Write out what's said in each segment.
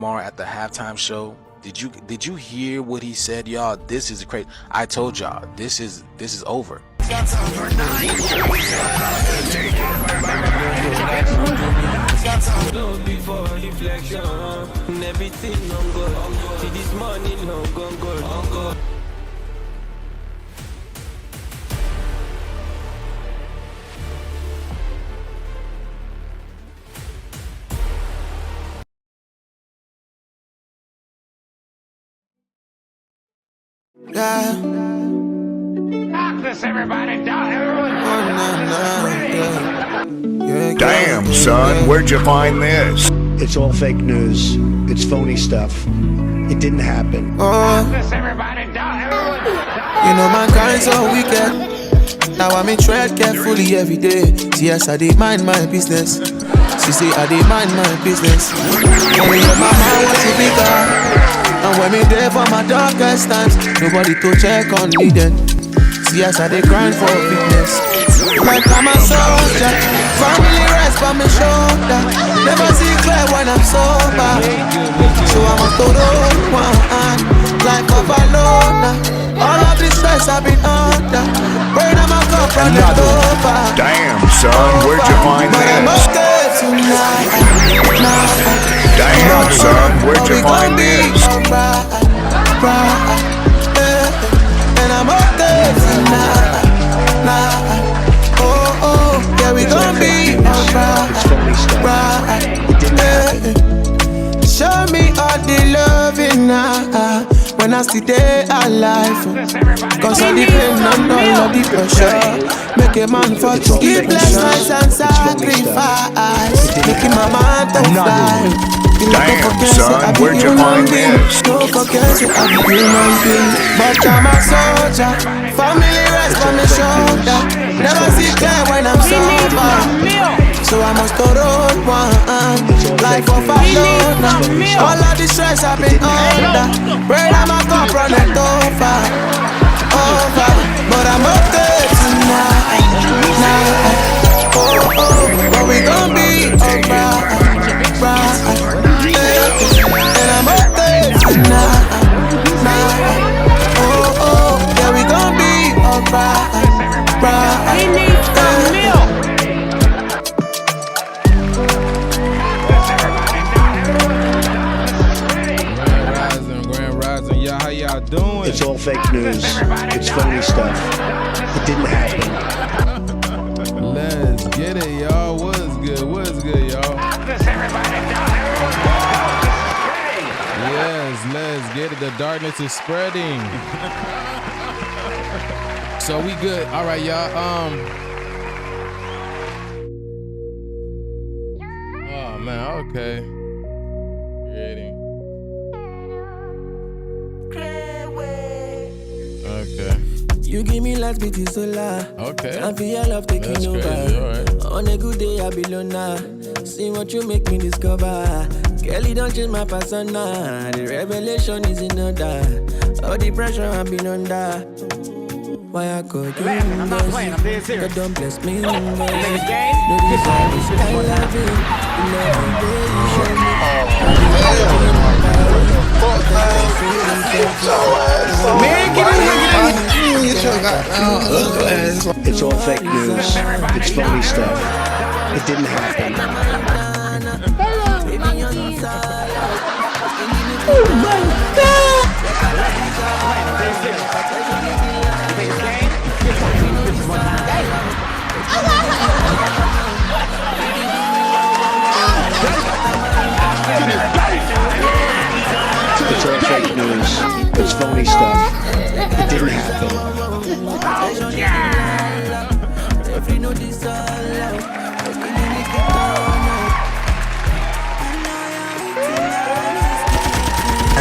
tomorrow at the halftime show. Did you hear what he said, y'all? This is crazy. I told y'all this is over. Yeah. Darkness, everybody, Damn, son, where'd you find this? It's all fake news. It's phony stuff. It didn't happen. Darkness, everybody, You know my crimes so wicked. Now I'm in tread carefully every day. See, yes, I did mind my business. She say I did mind my business. When me my mind was a bigger. And when me there for my darkest times, nobody to check on me then. See, yes, I did grind for fitness. Like I'm a soldier, family rest on my shoulder. Never see clear when I'm sober. So I'm a total one, like a balloon. All of this stress I've been under. Brain I'm a cup and it's over. Damn, son, where'd you find but I'm this? okay tonight. Damn, son, where'd you find this? And I'm okay tonight. Yeah, we gon' be alright. Show me all the loving now when I see they alive. Cause all the pain and all of the pressure make a man fall to sleepless nights and sacrifice, making my mind to fly. Damn, son, where'd you find this? Don't forget I'm a human being, but I'm a soldier. Family rest on my shoulder. Never see clear when I'm sober. So I must go road one, life of a loner. All of the stress I've been under. Bread I'm a cup running over. But I'm okay tonight. But we gon' be alright. And I'm okay tonight. Yeah, we gon' be alright. We need some milk. Grand Rising, y'all, how y'all doing? It's all fake news. It's phony stuff. It didn't happen. Let's get it, y'all. What's good, y'all? Yes, let's get it. The darkness is spreading. So we good. All right, y'all. Oh man, okay. Ready. Okay. You give me last bit is solar. Okay. I feel love taking That's over. crazy, all right. On a good day I be loner. See what you make me discover. Kelly don't change my persona. The revelation is in order. All the pressure I've been under. Why I could do I'm not playing, I'm dead serious. God don't bless me. No Niggas game? desire is I love it. You love the way you show me. It's all fake news. It's phony stuff. It didn't happen. Oh my God! It's all fake news. It's phony stuff. It didn't happen.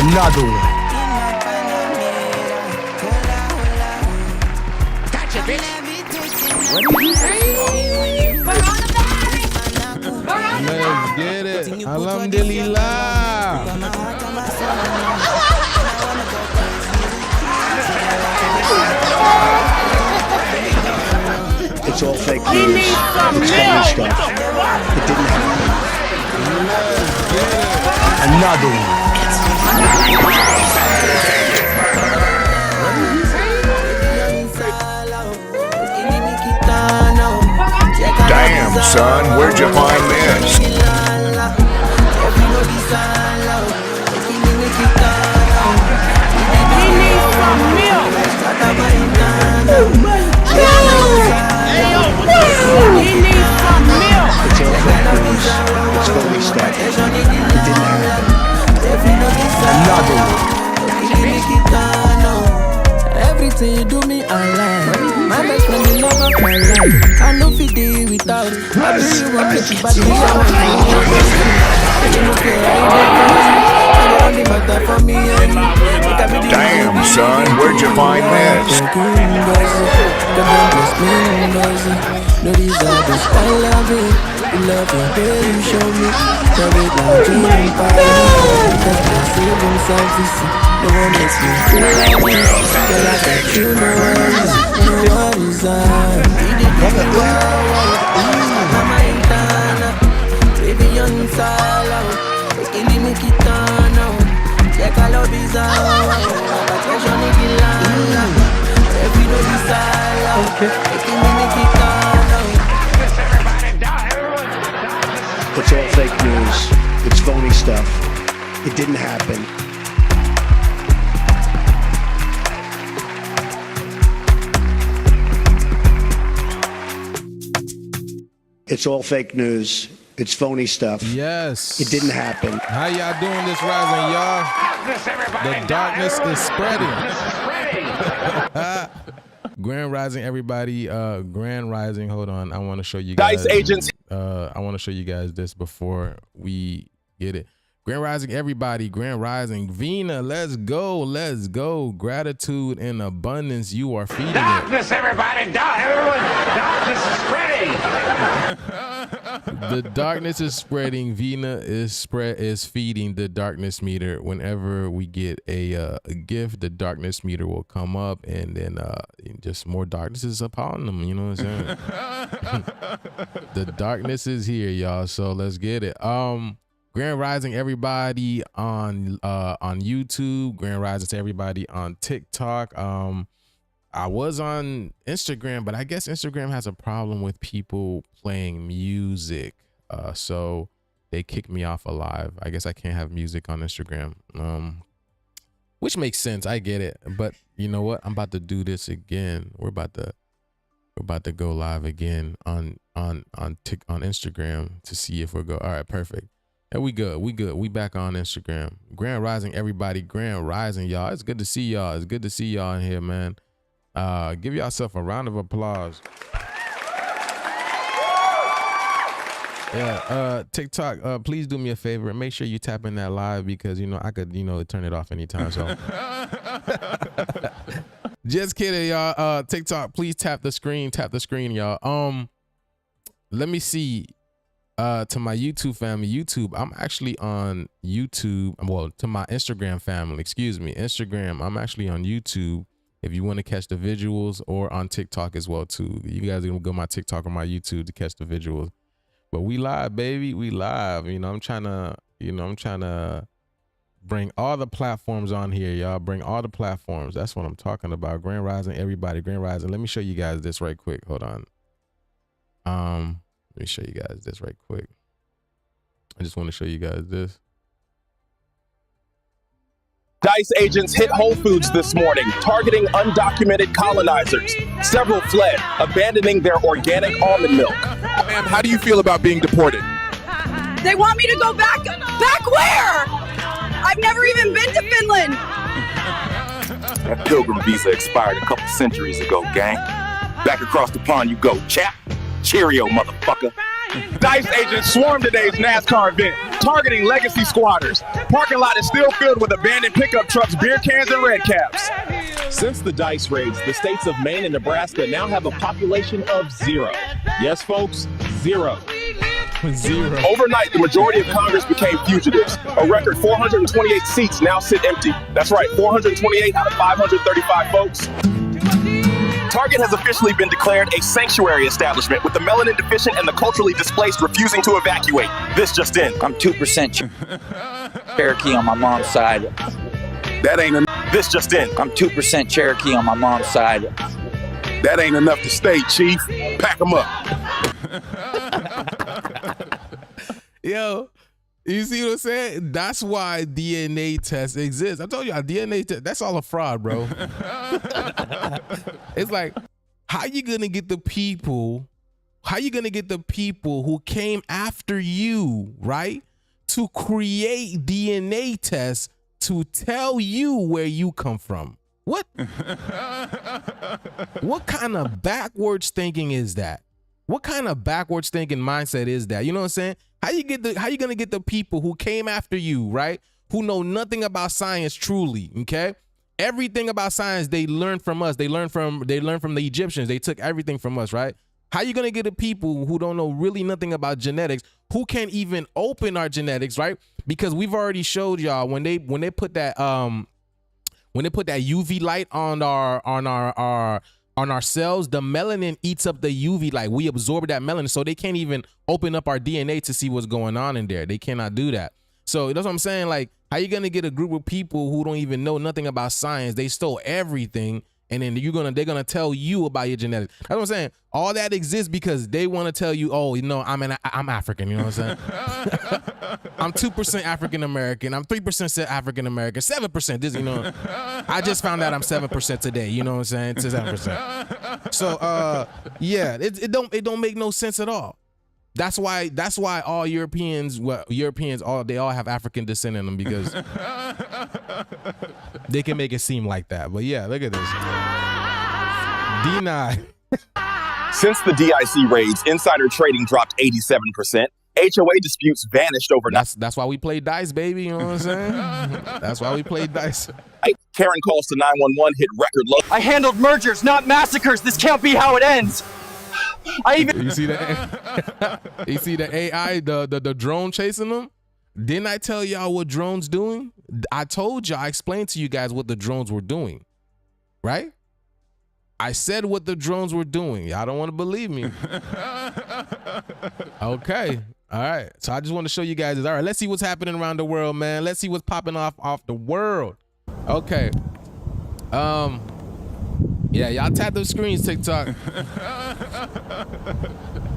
Another one. Gotcha, bitch. Let's get it. Alhamdulillah. It's all fake news. It's phony stuff. It didn't happen. Another one. Damn, son, where'd you find this? It's all fake news. It's phony stuff. It didn't happen. Another one. Everything you do me, I like. My best friend, you never my life. I know fit deal without it. I really want to keep back the Damn, son, where'd you find this? No desires, I love it. You love it, baby, you show me. Tell it like dreaming party. Because I see them selfish. No one makes me feel like this. Girl, I got you, no worries. No worries, Mama Intana, baby, you're solo. Kili me kitana, check a lo bizarre. Attention, Nikilana. Every no bizarre. Kili me kitana. It's all fake news. It's phony stuff. It didn't happen. It's all fake news. It's phony stuff. Yes. It didn't happen. How y'all doing this rising, y'all? The darkness is spreading. Grand rising, everybody. Grand rising. Hold on. I want to show you guys. Dice agents. I want to show you guys this before we get it. Grand rising, everybody. Grand rising. Vina, let's go. Let's go. Gratitude and abundance. You are feeding Darkness, everybody. Everyone. Darkness is spreading. The darkness is spreading. Vina is feeding the darkness meter. Whenever we get a gift, the darkness meter will come up, and then just more darkness is upon them. You know what I'm saying? The darkness is here, y'all. So let's get it. Grand rising, everybody on YouTube. Grand rising to everybody on TikTok. I was on Instagram, but I guess Instagram has a problem with people playing music. So they kicked me off of live. I guess I can't have music on Instagram. Which makes sense. I get it. But you know what? I'm about to do this again. We're about to go live again on Instagram to see if we're go. All right, perfect. And we good. We back on Instagram. Grand rising, everybody. Grand rising, y'all. It's good to see y'all. It's good to see y'all in here, man. Give yourself a round of applause. Yeah, TikTok, please do me a favor and make sure you tap in that live, because I could turn it off anytime. So just kidding, y'all. TikTok, please tap the screen, y'all. Let me see. To my YouTube family, I'm actually on YouTube. Well, to my Instagram family, Instagram, I'm actually on YouTube. If you want to catch the visuals, or on TikTok as well too. You guys are gonna go my TikTok or my YouTube to catch the visuals. But we live, baby. We live. I'm trying to bring all the platforms on here, y'all. Bring all the platforms. That's what I'm talking about. Grand rising, everybody. Grand rising. Let me show you guys this right quick. Hold on. Let me show you guys this right quick. I just want to show you guys this. Dice agents hit Whole Foods this morning, targeting undocumented colonizers. Several fled, abandoning their organic almond milk. Ma'am, how do you feel about being deported? They want me to go back. Back where? I've never even been to Finland. That pilgrim visa expired a couple centuries ago, gang. Back across the pond you go, chap. Cheerio, motherfucker. Dice agents swarmed today's NASCAR event, targeting legacy squatters. Parking lot is still filled with abandoned pickup trucks, beer cans, and red caps. Since the Dice raids, the states of Maine and Nebraska now have a population of 0. Yes, folks, 0. Overnight, the majority of Congress became fugitives. A record 428 seats now sit empty. That's right, 428 out of 535 folks. Target has officially been declared a sanctuary establishment, with the melanin deficient and the culturally displaced refusing to evacuate. This just in. I'm 2%. Cherokee on my mom's side. That ain't enough. This just in. I'm 2% Cherokee on my mom's side. That ain't enough to stay, Chief. Pack them up. Yo, you see what I'm saying? That's why DNA tests exist. I told you, DNA test, that's all a fraud, bro. It's like, how you gonna get the people who came after you, right, to create DNA tests to tell you where you come from? What? What kind of backwards thinking is that? What kind of backwards thinking mindset is that? You know what I'm saying? How you gonna get the people who came after you, right? Who know nothing about science truly, okay? Everything about science they learned from us. They learned from the Egyptians. They took everything from us, right? How you gonna get the people who don't know really nothing about genetics, who can't even open our genetics, right? Because we've already showed y'all when they put that UV light on our cells, the melanin eats up the UV light. We absorb that melanin, so they can't even open up our DNA to see what's going on in there. They cannot do that. So that's what I'm saying. Like, how you gonna get a group of people who don't even know nothing about science? They stole everything, and then they're gonna tell you about your genetics. That's what I'm saying. All that exists because they want to tell you, oh, you know, I'm African. You know what I'm saying? I'm 2% African American. I'm 3% African American. 7%. This, you know, I just found out I'm 7% today. You know what I'm saying? To 7%. So, yeah, it don't make no sense at all. That's why all Europeans, they all have African descent in them, because they can make it seem like that. But yeah, look at this. D9. Since the DIC raids, insider trading dropped 87%. HOA disputes vanished overnight. That's why we play dice, baby. You know what I'm saying? That's why we play dice. Karen calls to 911 hit record low. I handled mergers, not massacres. This can't be how it ends. You see that? You see the AI, the drone chasing them? Didn't I tell y'all what drones doing? I told y'all, I explained to you guys what the drones were doing, right? I said what the drones were doing. Y'all don't want to believe me. Okay. All right. So I just want to show you guys this. All right, let's see what's happening around the world, man. Let's see what's popping off the world. Okay. Yeah, y'all tap those screens, TikTok.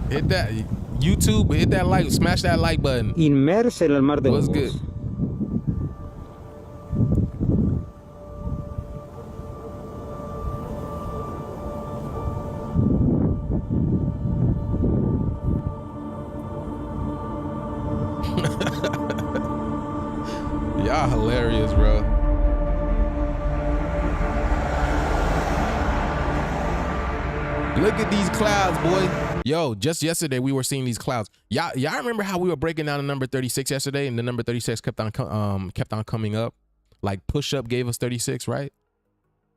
Hit that YouTube, hit that like, smash that like button. Inmersa en el mar de What's good? Y'all hilarious, bro. Look at these clouds, boy. Yo, just yesterday we were seeing these clouds. Y'all remember how we were breaking down the number 36 yesterday, and the number 36 kept on coming up? Like push-up gave us 36, right?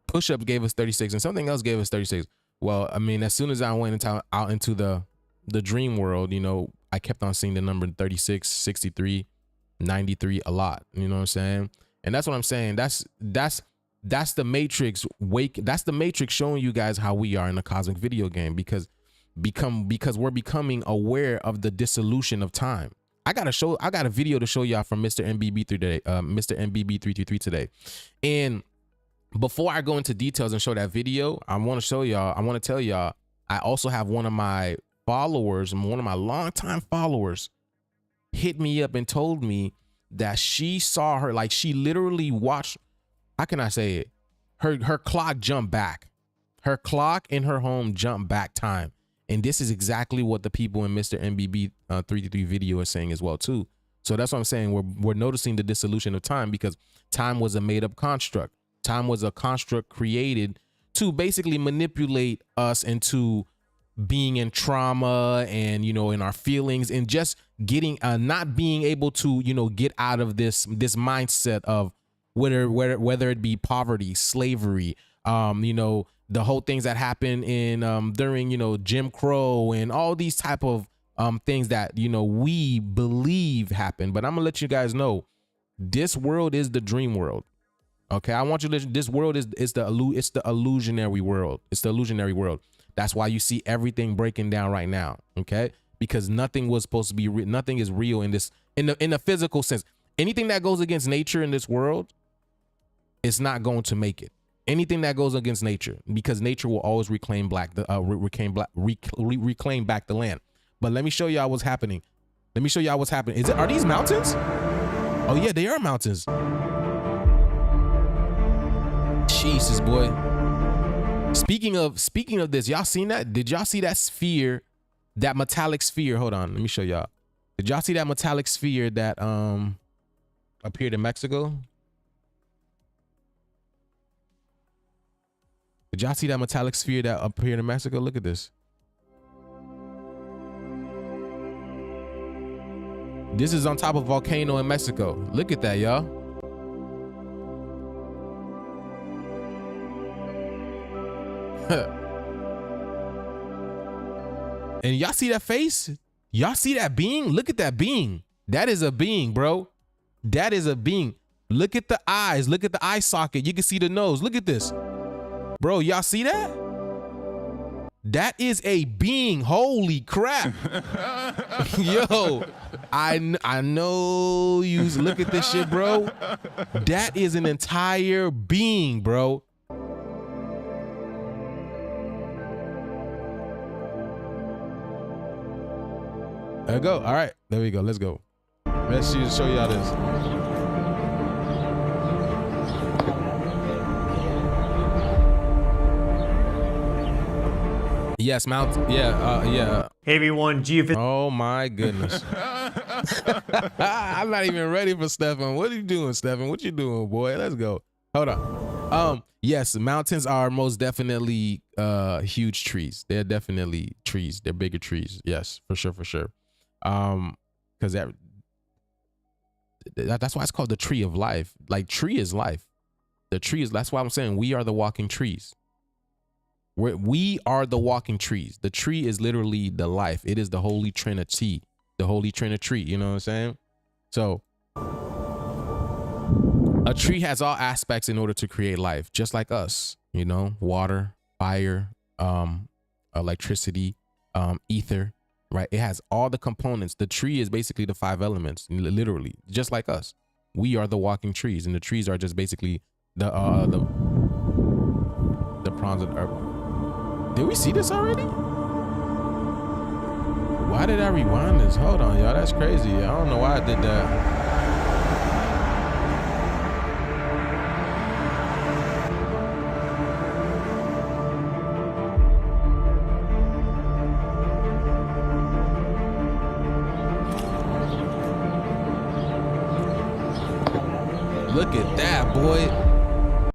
Push-up gave us 36, and something else gave us 36. Well, I mean, as soon as I went out into the dream world, you know, I kept on seeing the number 36, 63, 93 a lot. You know what I'm saying? And that's what I'm saying. That's the Matrix that's the Matrix showing you guys how we are in a cosmic video game, because we're becoming aware of the dissolution of time. I got a video to show y'all from Mr. MBB today, Mr. MBB 333 today. And before I go into details and show that video, I want to tell y'all, I also have one of my followers, one of my longtime followers, hit me up and told me that she saw her, like she literally watched, how can I say it? Her clock jumped back. Her clock in her home jumped back time. And this is exactly what the people in Mr. MBB 333 video are saying as well too. So that's what I'm saying. We're noticing the dissolution of time, because time was a made up construct. Time was a construct created to basically manipulate us into being in trauma and, you know, in our feelings, and just getting not being able to, you know, get out of this mindset of whether it be poverty, slavery, you know, the whole things that happen in during, you know, Jim Crow and all these type of things that, you know, we believe happen. But I'm gonna let you guys know, this world is the dream world. Okay, I want you to listen. This world is the illusionary world. It's the illusionary world. That's why you see everything breaking down right now. Okay, because nothing was supposed to be nothing is real in this in the physical sense. Anything that goes against nature in this world, it's not going to make it. Anything that goes against nature, because nature will always reclaim back the land. But let me show y'all what's happening. Let me show y'all what's happening. Are these mountains? Oh yeah, they are mountains. Jesus, boy. Speaking of this, y'all seen that? Did y'all see that sphere, that metallic sphere? Hold on, let me show y'all. Did y'all see that metallic sphere that appeared in Mexico? Did y'all see that metallic sphere that appeared in Mexico? Look at this. This is on top of a volcano in Mexico. Look at that, y'all. And y'all see that face? Y'all see that being? Look at that being. That is a being, bro. That is a being. Look at the eyes. Look at the eye socket. You can see the nose. Look at this. Bro, y'all see that? That is a being. Holy crap. Yo, I know you look at this shit, bro. That is an entire being, bro. There we go. All right, there we go. Let's go. Let's show y'all this. Yes, Mount. Yeah. Hey everyone, Oh my goodness. I'm not even ready for Stefan. What are you doing, Stefan? What you doing, boy? Let's go. Hold on. Yes, mountains are most definitely huge trees. They're definitely trees. They're bigger trees. Yes, for sure. Because that's why it's called the tree of life. Like, tree is life. The tree is. That's why I'm saying we are the walking trees. We are the walking trees. The tree is literally the life. It is the Holy Trinity. The Holy Trinity. You know what I'm saying? So a tree has all aspects in order to create life, just like us. You know, water, fire, electricity, ether. Right? It has all the components. The tree is basically the 5 elements, literally, just like us. We are the walking trees, and the trees are just basically the prawns of the earth. Did we see this already? Why did I rewind this? Hold on, y'all. That's crazy. I don't know why I did that. Look at that, boy.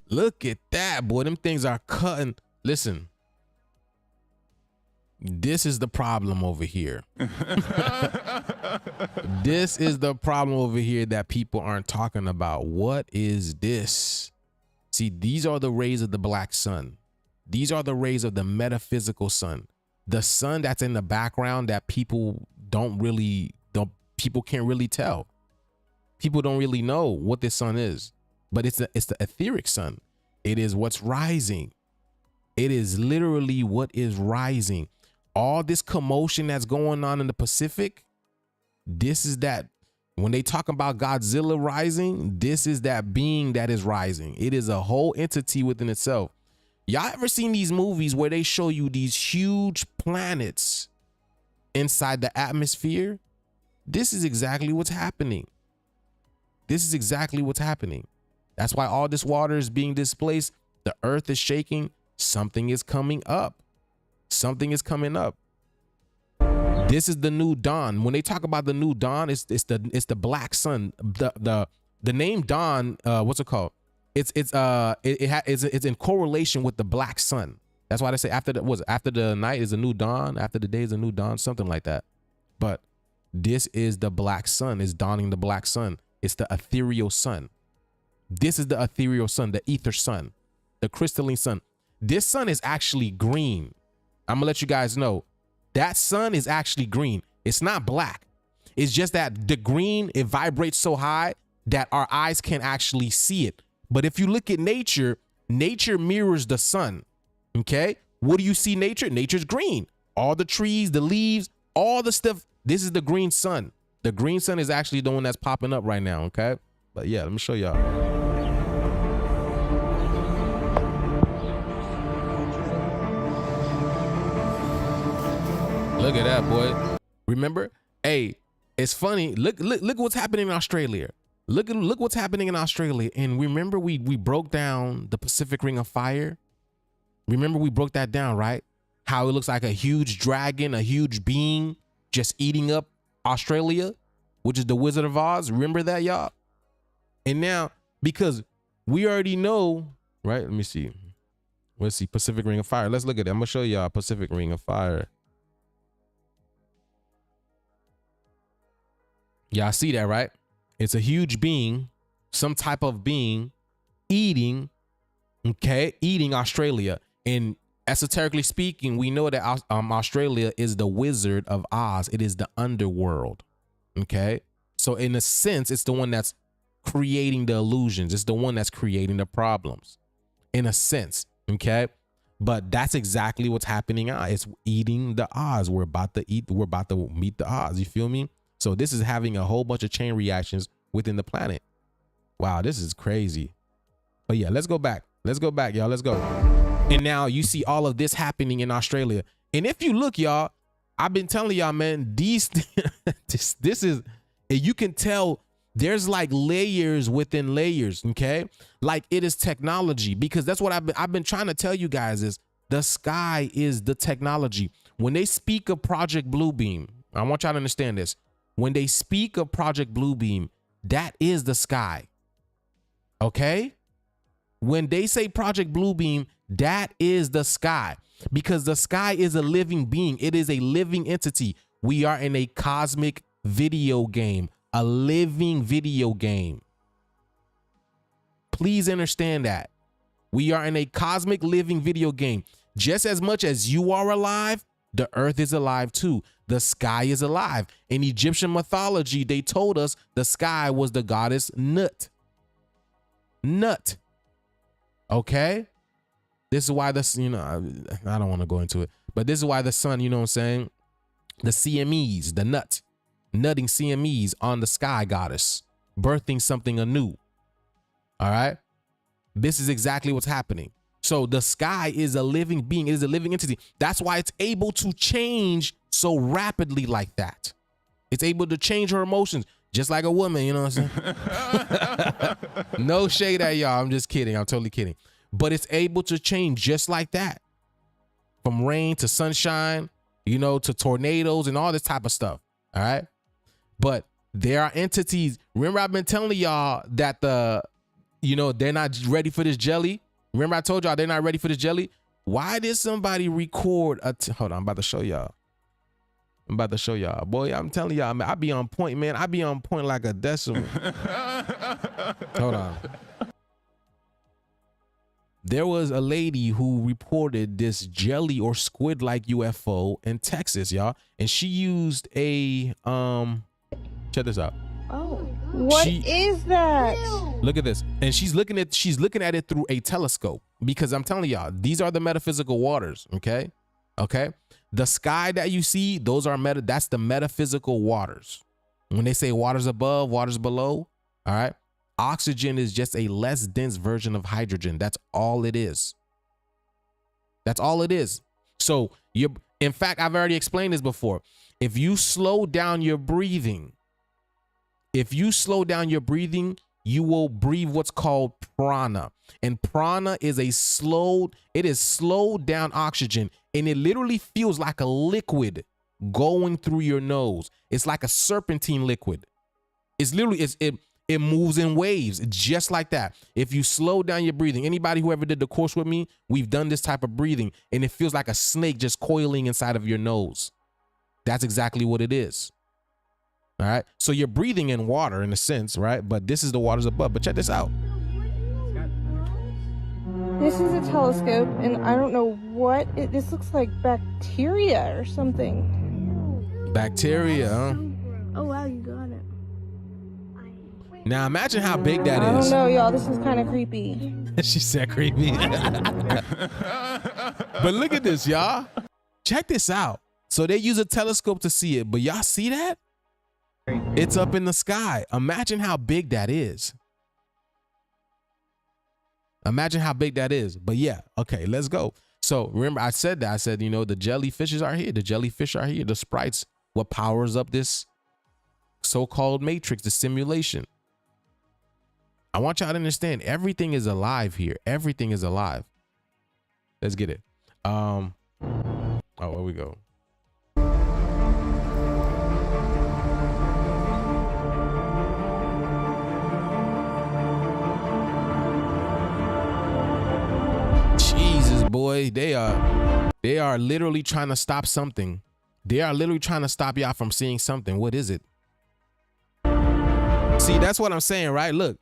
Look at that, boy. Them things are cutting. Listen. This is the problem over here. This is the problem over here that people aren't talking about. What is this? See, these are the rays of the black sun. These are the rays of the metaphysical sun. The sun that's in the background that people people can't really tell. People don't really know what this sun is, but it's the etheric sun. It is what's rising. It is literally what is rising. All this commotion that's going on in the Pacific, this is that. When they talk about Godzilla rising, this is that being that is rising. It is a whole entity within itself. Y'all ever seen these movies where they show you these huge planets inside the atmosphere? This is exactly what's happening. This is exactly what's happening. That's why all this water is being displaced. The earth is shaking. Something is coming up. Something is coming up. This is the new dawn. When they talk about the new dawn, it's the black sun. The name dawn, what's it called? It's in correlation with the black sun. That's why they say after the night is a new dawn, after the day is a new dawn, something like that. But this is the black sun. It's dawning the black sun. It's the ethereal sun. This is the ethereal sun, the ether sun, the crystalline sun. This sun is actually green. I'm gonna let you guys know that sun is actually green. It's not black. It's just that the green, it vibrates so high that our eyes can actually see it. But if you look at nature, nature mirrors the sun. Okay. What do you see nature? Nature's green. All the trees, the leaves, all the stuff. This is the green sun. The green sun is actually the one that's popping up right now, okay? But yeah, let me show y'all. Look at that, boy. Remember? Hey, it's funny. Look what's happening in Australia. Look what's happening in Australia. And remember we broke down the Pacific Ring of Fire? Remember we broke that down, right? How it looks like a huge dragon, a huge being just eating up Australia, which is the Wizard of Oz. Remember that, y'all? And now, because we already know, right? Let me see. Let's see, Pacific Ring of Fire. Let's look at it. I'm gonna show y'all Pacific Ring of Fire. Y'all see that, right? It's a huge being, some type of being eating, okay, eating Australia. And esoterically speaking, we know that Australia is the Wizard of Oz. It is the underworld, okay? So in a sense, it's the one that's creating the illusions. It's the one that's creating the problems, in a sense, okay? But that's exactly what's happening now. It's eating the Oz. We're about to meet the Oz. You feel me? So this is having a whole bunch of chain reactions within the planet. Wow, this is crazy. But yeah, let's go back. Let's go back, y'all. Let's go. And now you see all of this happening in Australia. And if you look, y'all, I've been telling y'all, man, this is, you can tell there's like layers within layers, okay? Like it is technology, because that's what I've been trying to tell you guys is the sky is the technology. When they speak of Project Bluebeam, I want y'all to understand this. When they speak of Project Bluebeam, that is the sky, okay? When they say Project Bluebeam, that is the sky, because the sky is a living being. It is a living entity. We are in a cosmic video game, a living video game. Please understand that. We are in a cosmic living video game. Just as much as you are alive, the earth is alive too. The sky is alive. In Egyptian mythology, they told us the sky was the goddess Nut. Nut. Okay? This is why this, I don't want to go into it, but this is why the sun, you know what I'm saying? The CMEs, the nutting CMEs on the sky goddess, birthing something anew. All right? This is exactly what's happening. So the sky is a living being. It is a living entity. That's why it's able to change so rapidly like that. It's able to change her emotions just like a woman, you know what I'm saying? No shade at y'all. I'm just kidding. I'm totally kidding. But it's able to change just like that. From rain to sunshine, to tornadoes and all this type of stuff. All right. But there are entities. Remember, I've been telling y'all that they're not ready for this jelly. Remember, I told y'all they're not ready for this jelly. Why did somebody record hold on, I'm about to show y'all. Boy, I'm telling y'all, man, I be on point, man. I be on point like a decimal. Hold on. There was a lady who reported this jelly or squid-like UFO in Texas, y'all. And she used a, check this out. Oh, what is that? Look at this. And she's looking at it through a telescope, because I'm telling y'all, these are the metaphysical waters. Okay. The sky that you see, that's the metaphysical waters. When they say waters above, waters below. All right. Oxygen is just a less dense version of hydrogen. That's all it is. That's all it is. So in fact, I've already explained this before. If you slow down your breathing, you will breathe what's called prana. And prana is slowed down oxygen. And it literally feels like a liquid going through your nose. It's like a serpentine liquid. It's literally, it moves in waves, just like that. If you slow down your breathing, anybody who ever did the course with me, we've done this type of breathing, and it feels like a snake just coiling inside of your nose. That's exactly what it is. All right. So you're breathing in water in a sense, right? But this is the waters above. But check this out. This is a telescope, and I don't know what this looks like. Bacteria or something. Bacteria, huh? Oh wow, you got it. Now imagine how big that is. I don't know, y'all. This is kind of creepy. She said creepy. But look at this, y'all. Check this out. So they use a telescope to see it, but y'all see that? It's up in the sky. Imagine how big that is. Imagine how big that is. But yeah, okay, let's go. So remember, I said that. I said, the jellyfishes are here. The jellyfish are here. The sprites, what powers up this so-called matrix, the simulation. I want y'all to understand everything is alive here. Everything is alive. Let's get it. Oh, where we go. Jesus, boy, they are literally trying to stop something. They are literally trying to stop y'all from seeing something. What is it? See, that's what I'm saying, right? Look,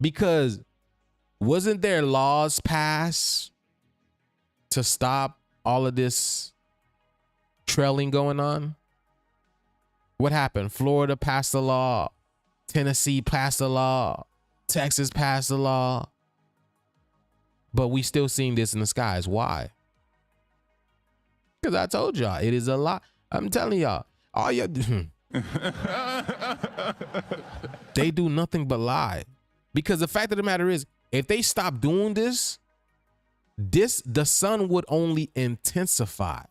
because wasn't there laws passed to stop all of this trailing going on? What happened? Florida passed a law. Tennessee passed a law. Texas passed a law. But we still seeing this in the skies. Why? Because I told y'all, it is a lot. I'm telling y'all, all you they do nothing but lie. Because the fact of the matter is, if they stop doing this, the sun would only intensify.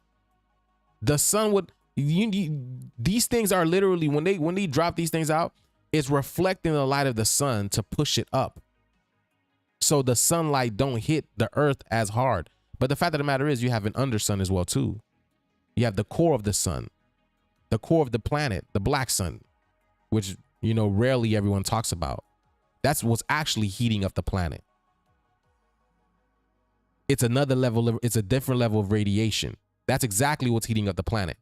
The sun would, these things are literally, when they drop these things out, it's reflecting the light of the sun to push it up. So the sunlight don't hit the earth as hard. But the fact of the matter is, you have an undersun as well too. You have the core of the sun, the core of the planet, the black sun, which, rarely everyone talks about. That's what's actually heating up the planet. It's another level it's a different level of radiation. That's exactly what's heating up the planet.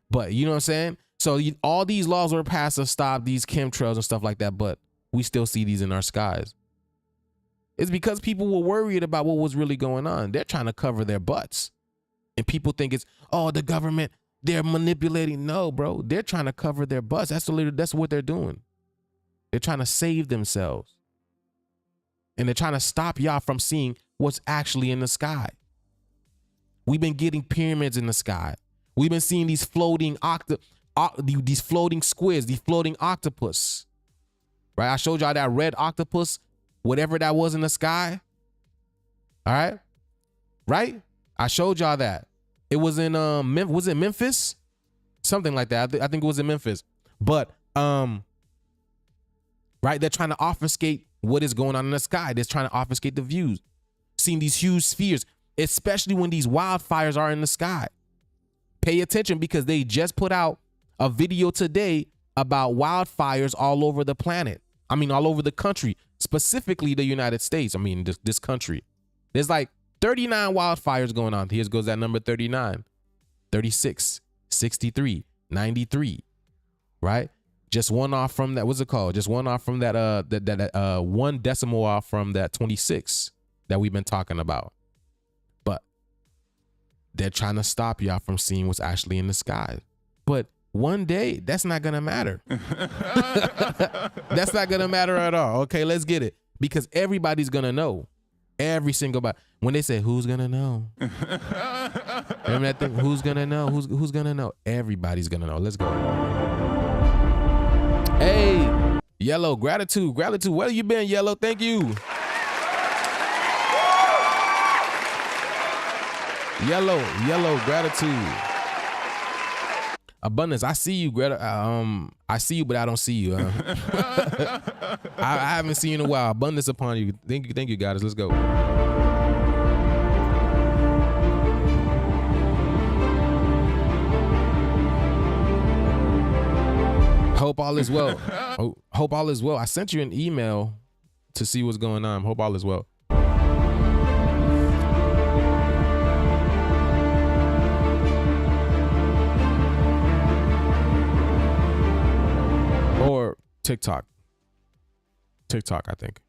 But you know what I'm saying? So all these laws were passed to stop these chemtrails and stuff like that, but we still see these in our skies. It's because people were worried about what was really going on. They're trying to cover their butts. And people think it's, oh, the government, they're manipulating. No, bro, they're trying to cover their butts. That's what they're doing. They're trying to save themselves. And they're trying to stop y'all from seeing what's actually in the sky. We've been getting pyramids in the sky. We've been seeing these floating these floating squids, these floating octopus. Right? I showed y'all that red octopus, whatever that was in the sky. All right? Right? I showed y'all that. It was in was it Memphis? Something like that. I think it was in Memphis. But right, they're trying to obfuscate what is going on in the sky. They're trying to obfuscate the views. Seeing these huge spheres, especially when these wildfires are in the sky. Pay attention, because they just put out a video today about wildfires all over the planet. I mean, all over the country, specifically the United States. I mean, this country. There's like 39 wildfires going on. Here goes that number 39, 36, 63, 93, right? Just one off from that. What's it called? Just one off from that, one decimal off from that 26 that we've been talking about. But they're trying to stop y'all from seeing what's actually in the sky. But one day, that's not going to matter. That's not going to matter at all. Okay, let's get it. Because everybody's going to know. Every single body. When they say, who's going to know? Remember that thing? Who's going to know? Who's going to know? Everybody's going to know. Let's go. Hey, Yellow, gratitude. Where you been, Yellow? Thank you. Yellow, gratitude. Abundance, I see you, Greta. I see you, but I don't see you. I haven't seen you in a while. Abundance upon you. Thank you, guys. Let's go. Hope all is well. Hope all is well. I sent you an email to see what's going on. Hope all is well. Or TikTok, I think.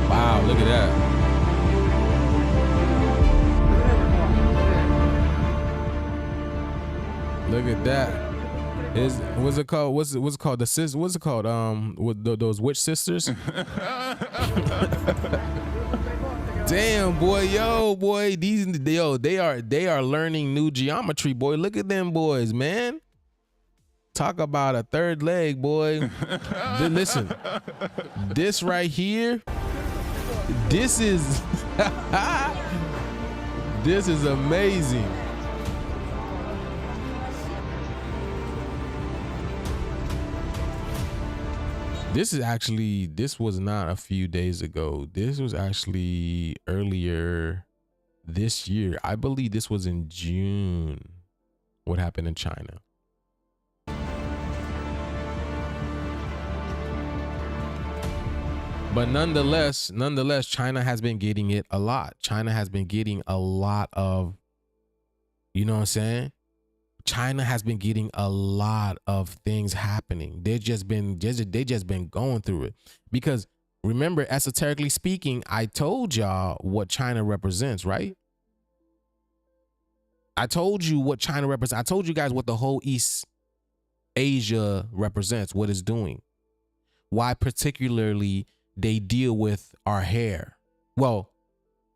Wow, look at that. Look at that. What's it called? What's it called? What's it called? With those witch sisters? Damn, boy, yo, boy, they are learning new geometry, boy. Look at them boys, man. Talk about a third leg, boy. Listen, this right here, this is this is amazing. This was not a few days ago. This was actually earlier this year. I believe this was in June. What happened in China? But nonetheless, China has been getting it a lot. China has been getting a lot of, you know what I'm saying? China has been getting a lot of things happening. They just been going through it. Because remember, esoterically speaking, I told y'all what China represents, right? I told you what China represents. I told you guys what the whole East Asia represents, what it's doing. Why particularly they deal with our hair. Well,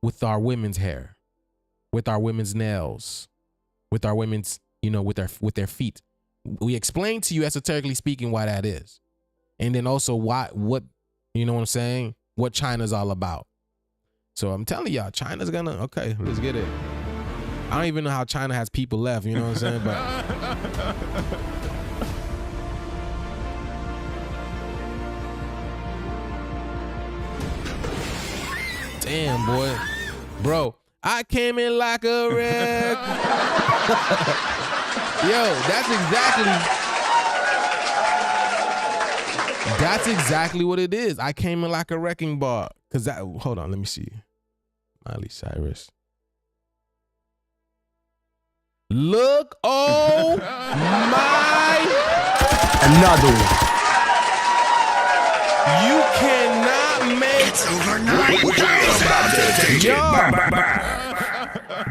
with our women's hair, with our women's nails, with our women's, you know, with their feet. We explain to you esoterically speaking why that is. And then also what, you know what I'm saying? What China's all about. So I'm telling y'all, China's gonna, okay, let's get it. I don't even know how China has people left, you know what I'm saying? But damn, boy. Bro, I came in like a wreck. Yo, that's exactly what it is. I came in like a wrecking ball. Cause that, hold on, let me see. Miley Cyrus. Look, oh my. Another one. You cannot make. It's overnight. We're about to take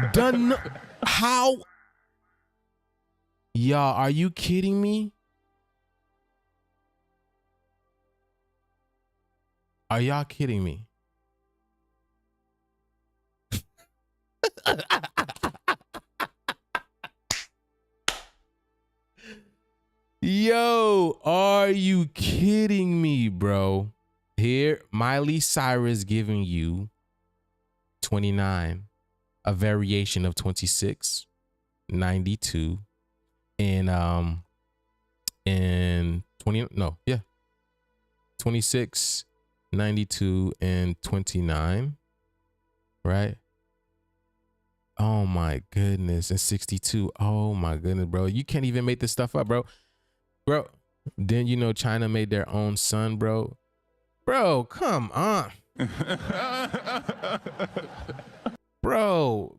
it. Done. How? Y'all, are you kidding me? Are y'all kidding me? Yo, are you kidding me, bro? Here, Miley Cyrus giving you 29, a variation of 26, 92, and 20, no, yeah. 26, 92, and 29, right? Oh my goodness, and 62. Oh my goodness, bro. You can't even make this stuff up, bro. Bro, then you know China made their own sun, bro. Bro, come on. Bro,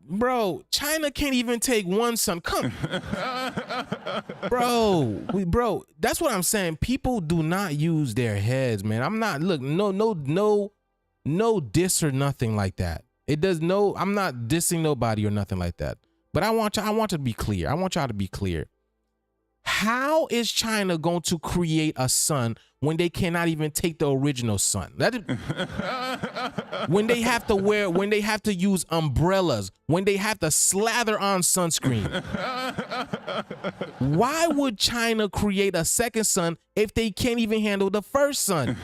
China can't even take one sun. Come. Bro, that's what I'm saying. People do not use their heads, man. I'm not, look, no diss or nothing like that. I'm not dissing nobody or nothing like that. But I want to be clear. I want y'all to be clear. How is China going to create a sun when they cannot even take the original sun? When they have to use umbrellas, when they have to slather on sunscreen. Why would China create a second sun if they can't even handle the first sun?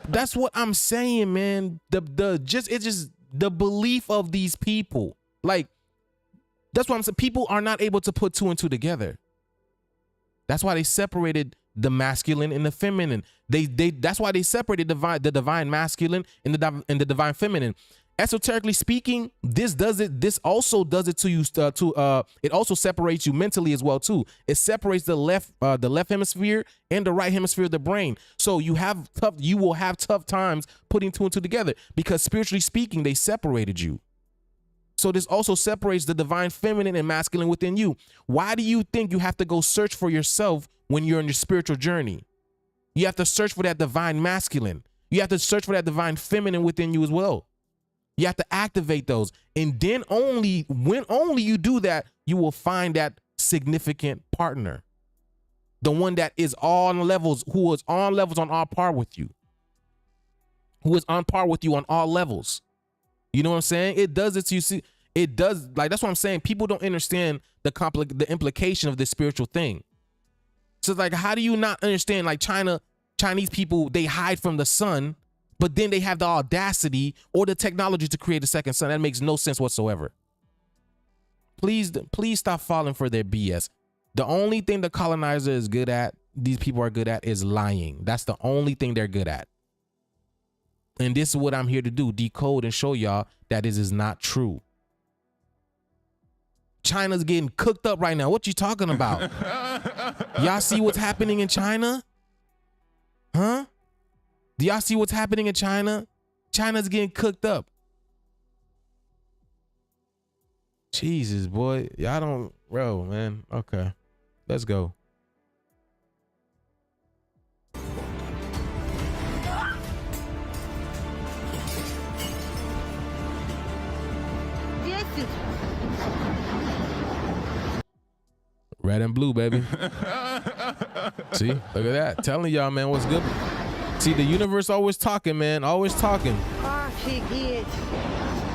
That's what I'm saying, man. It's just the belief of these people. Like, that's what I'm saying. People are not able to put two and two together. That's why they separated the masculine and the feminine. That's why they separated the divine masculine and the divine feminine. Esoterically speaking, this also does it to you. It also separates you mentally as well too. It separates the left hemisphere and the right hemisphere of the brain. So you will have tough times putting two and two together because spiritually speaking, they separated you. So this also separates the divine feminine and masculine within you. Why do you think you have to go search for yourself when you're on your spiritual journey? You have to search for that divine masculine. You have to search for that divine feminine within you as well. You have to activate those. And then when only you do that, you will find that significant partner. The one that is on levels, who is on levels on all par with you. who is on par with you on all levels. You know what I'm saying? It does it. You see, it does. Like, that's what I'm saying. People don't understand the implication of this spiritual thing. So like, how do you not understand? Like Chinese people, they hide from the sun, but then they have the audacity or the technology to create a second sun. That makes no sense whatsoever. Please stop falling for their BS. The only thing the colonizer is good at, these people are good at, is lying. That's the only thing they're good at. And this is what I'm here to do, decode and show y'all that this is not true. China's getting cooked up right now. What you talking about? Y'all see what's happening in China? Huh? Do y'all see what's happening in China? China's getting cooked up. Jesus, boy. Y'all don't, bro, man. Okay. Let's go. Red and blue, baby. See, look at that. Telling y'all, man, what's good. See, the universe always talking, man. Always talking.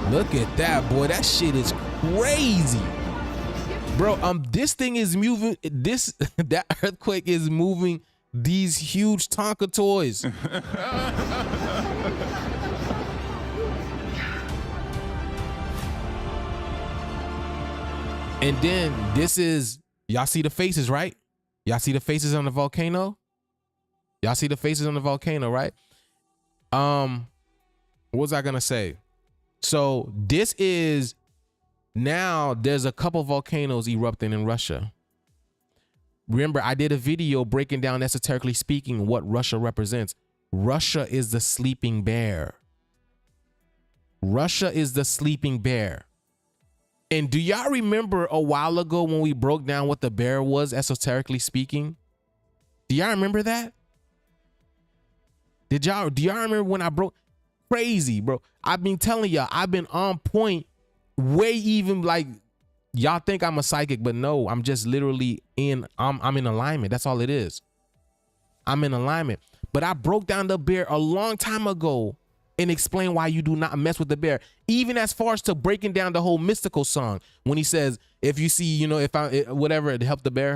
Look at that, boy. That shit is crazy. Bro, this thing is moving. That earthquake is moving these huge Tonka toys. And then this is, y'all see the faces, right? Y'all see the faces on the volcano? Y'all see the faces on the volcano, right? What was I gonna say? So this is, now there's a couple volcanoes erupting in Russia. Remember, I did a video breaking down, esoterically speaking, what Russia represents. Russia is the sleeping bear. Russia is the sleeping bear. And do y'all remember a while ago when we broke down what the bear was, esoterically speaking? Do y'all remember that? Do y'all remember when I broke? Crazy, bro. I've been telling y'all, I've been on point, way even like, y'all think I'm a psychic, but no, I'm just literally I'm in alignment. That's all it is. I'm in alignment. But I broke down the bear a long time ago and explain why you do not mess with the bear. Even as far as to breaking down the whole mystical song, when he says, if you see, you know, whatever, it help the bear.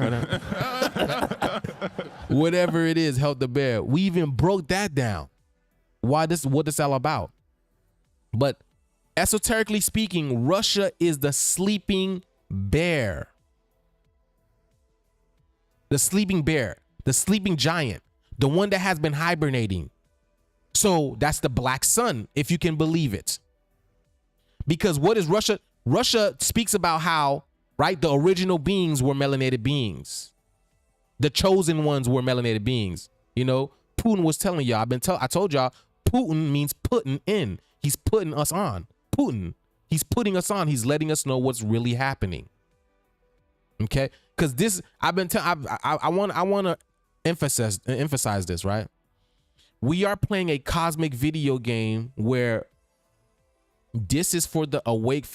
Whatever it is, help the bear. We even broke that down. What this all about. But esoterically speaking, Russia is the sleeping bear. The sleeping bear, the sleeping giant, the one that has been hibernating. So that's the black sun, if you can believe it. Because what is Russia? Russia speaks about how, right, the original beings were melanated beings. The chosen ones were melanated beings. You know, Putin was telling y'all, I told y'all, Putin means putting in. He's putting us on. Putin, he's putting us on. He's letting us know what's really happening. Okay? Because this, I want to emphasize this, right? We are playing a cosmic video game where this is for the awake,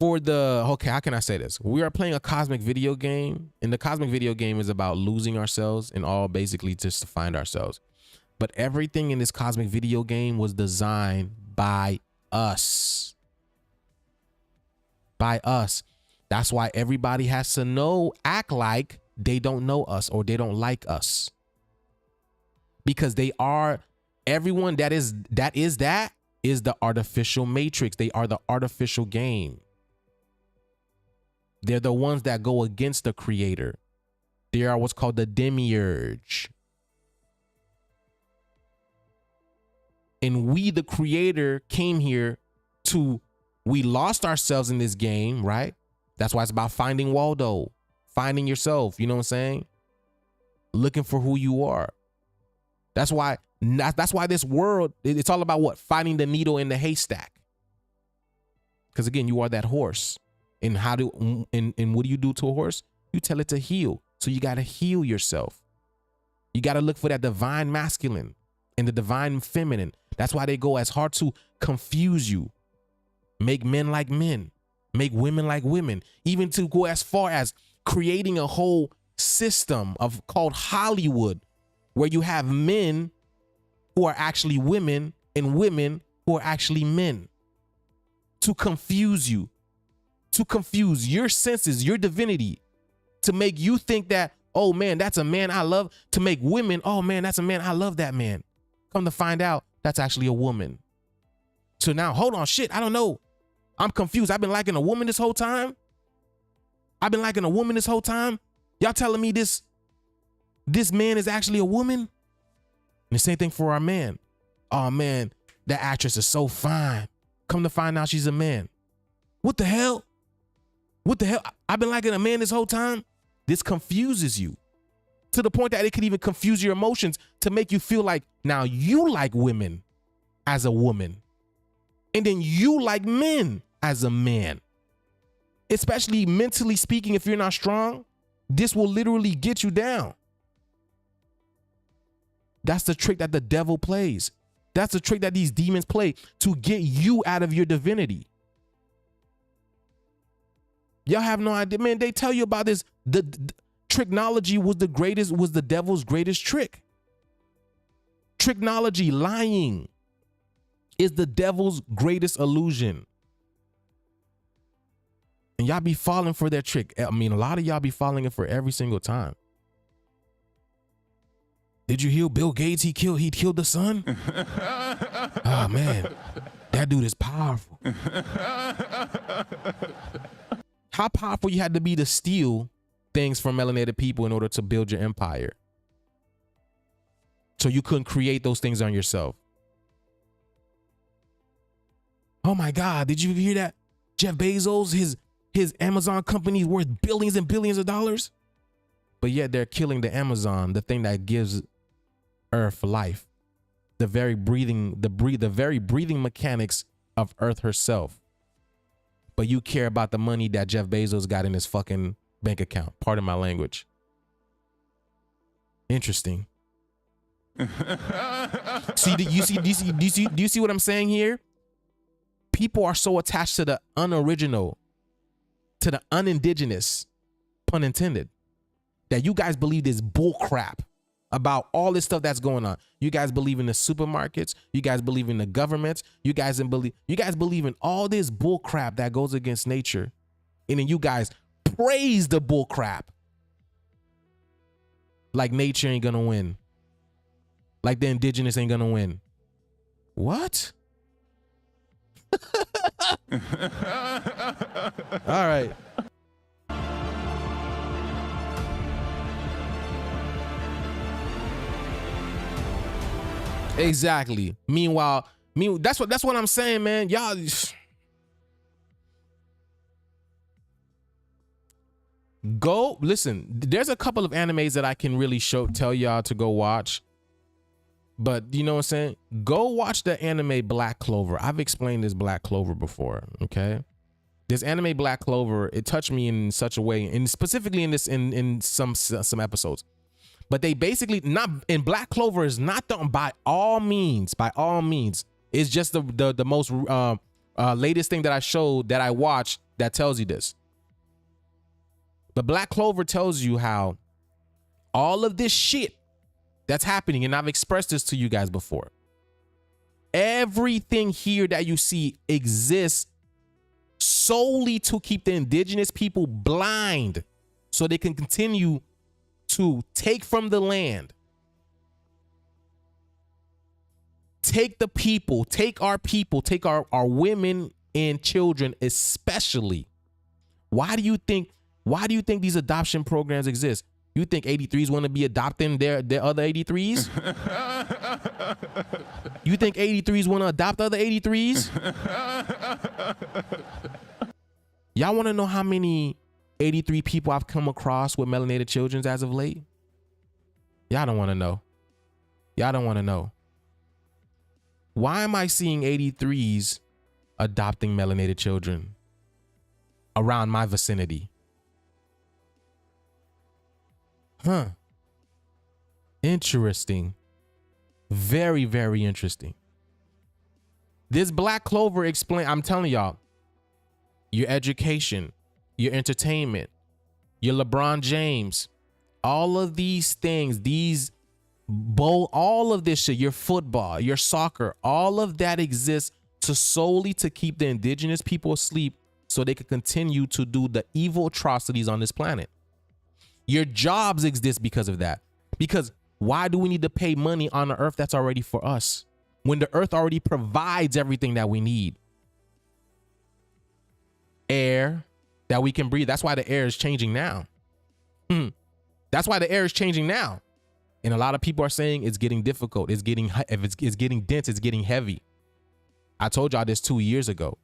okay, how can I say this? We are playing a cosmic video game, and the cosmic video game is about losing ourselves and all basically just to find ourselves. But everything in this cosmic video game was designed by us. By us. That's why everybody has to act like they don't know us or they don't like us. Because they are, everyone that is the artificial matrix. They are the artificial game. They're the ones that go against the creator. They are what's called the demiurge. And we, the creator, came here we lost ourselves in this game, right? That's why it's about finding Waldo, finding yourself, you know what I'm saying? Looking for who you are. That's why this world, it's all about what? Finding the needle in the haystack. Because again, you are that horse. And what do you do to a horse? You tell it to heel. So you got to heal yourself. You got to look for that divine masculine and the divine feminine. That's why they go as hard to confuse you. Make men like men. Make women like women. Even to go as far as creating a whole system called Hollywood, where you have men who are actually women and women who are actually men. To confuse you, to confuse your senses, your divinity, to make you think that, oh man, that's a man I love, to make women, oh man, that's a man, I love that man. Come to find out, that's actually a woman. So now, hold on, shit, I don't know. I'm confused. I've been liking a woman this whole time. I've been liking a woman this whole time. Y'all telling me this man is actually a woman? And the same thing for our man. Oh man, that actress is so fine. Come to find out she's a man. What the hell? What the hell? I've been liking a man this whole time. This confuses you to the point that it could even confuse your emotions to make you feel like now you like women as a woman. And then you like men as a man. Especially mentally speaking, if you're not strong, this will literally get you down. That's the trick that the devil plays. That's the trick that these demons play to get you out of your divinity. Y'all have no idea, man. They tell you about this. The tricknology was the devil's greatest trick. Tricknology, lying, is the devil's greatest illusion. And y'all be falling for their trick. I mean, a lot of y'all be falling it for every single time. Did you hear Bill Gates? He killed the son? Oh man, that dude is powerful. How powerful you had to be to steal things from melanated people in order to build your empire? So you couldn't create those things on yourself. Oh my God, did you hear that? Jeff Bezos, his Amazon company is worth billions and billions of dollars. But yet they're killing the Amazon, the thing that gives Earth life. The very breathing mechanics of Earth herself. But you care about the money that Jeff Bezos got in his fucking bank account. Pardon my language. Interesting. Do you see what I'm saying here? People are so attached to the unoriginal, to the unindigenous, pun intended, that you guys believe this bull crap about all this stuff that's going on. You guys believe in the supermarkets. You guys believe in the governments. You guys believe in all this bull crap that goes against nature. And then you guys praise the bull crap. Like nature ain't gonna win. Like the indigenous ain't gonna win. What? All right. Exactly. Meanwhile, that's what I'm saying, man. Y'all go listen. There's a couple of animes that I can really tell y'all to go watch. But you know what I'm saying? Go watch the anime Black Clover. I've explained this Black Clover before, okay? This anime Black Clover, it touched me in such a way, and specifically in this in some episodes. But they basically not in Black Clover is not done by all means. It's just the most latest thing that I showed that I watched that tells you this. But Black Clover tells you how all of this shit that's happening, and I've expressed this to you guys before. Everything here that you see exists solely to keep the indigenous people blind so they can continue to take from the land, take the people, take our women and children especially. Why do you think these adoption programs exist? You think 83s want to be adopting their other 83s? You think 83s want to adopt other 83s? Y'all want to know how many 83 people I've come across with melanated children as of late? Y'all don't want to know. Y'all don't want to know. Why am I seeing 83s adopting melanated children around my vicinity? Huh. Interesting. Very, very interesting. This Black Clover I'm telling y'all, your education, your entertainment, your LeBron James, all of these things, these bowl, all of this shit, your football, your soccer, all of that exists solely to keep the indigenous people asleep so they could continue to do the evil atrocities on this planet. Your jobs exist because of that. Because why do we need to pay money on the earth that's already for us when the earth already provides everything that we need? Air that we can breathe. That's why the air is changing now. That's why the air is changing now. And a lot of people are saying it's getting difficult. It's getting dense. It's getting heavy. I told y'all this 2 years ago.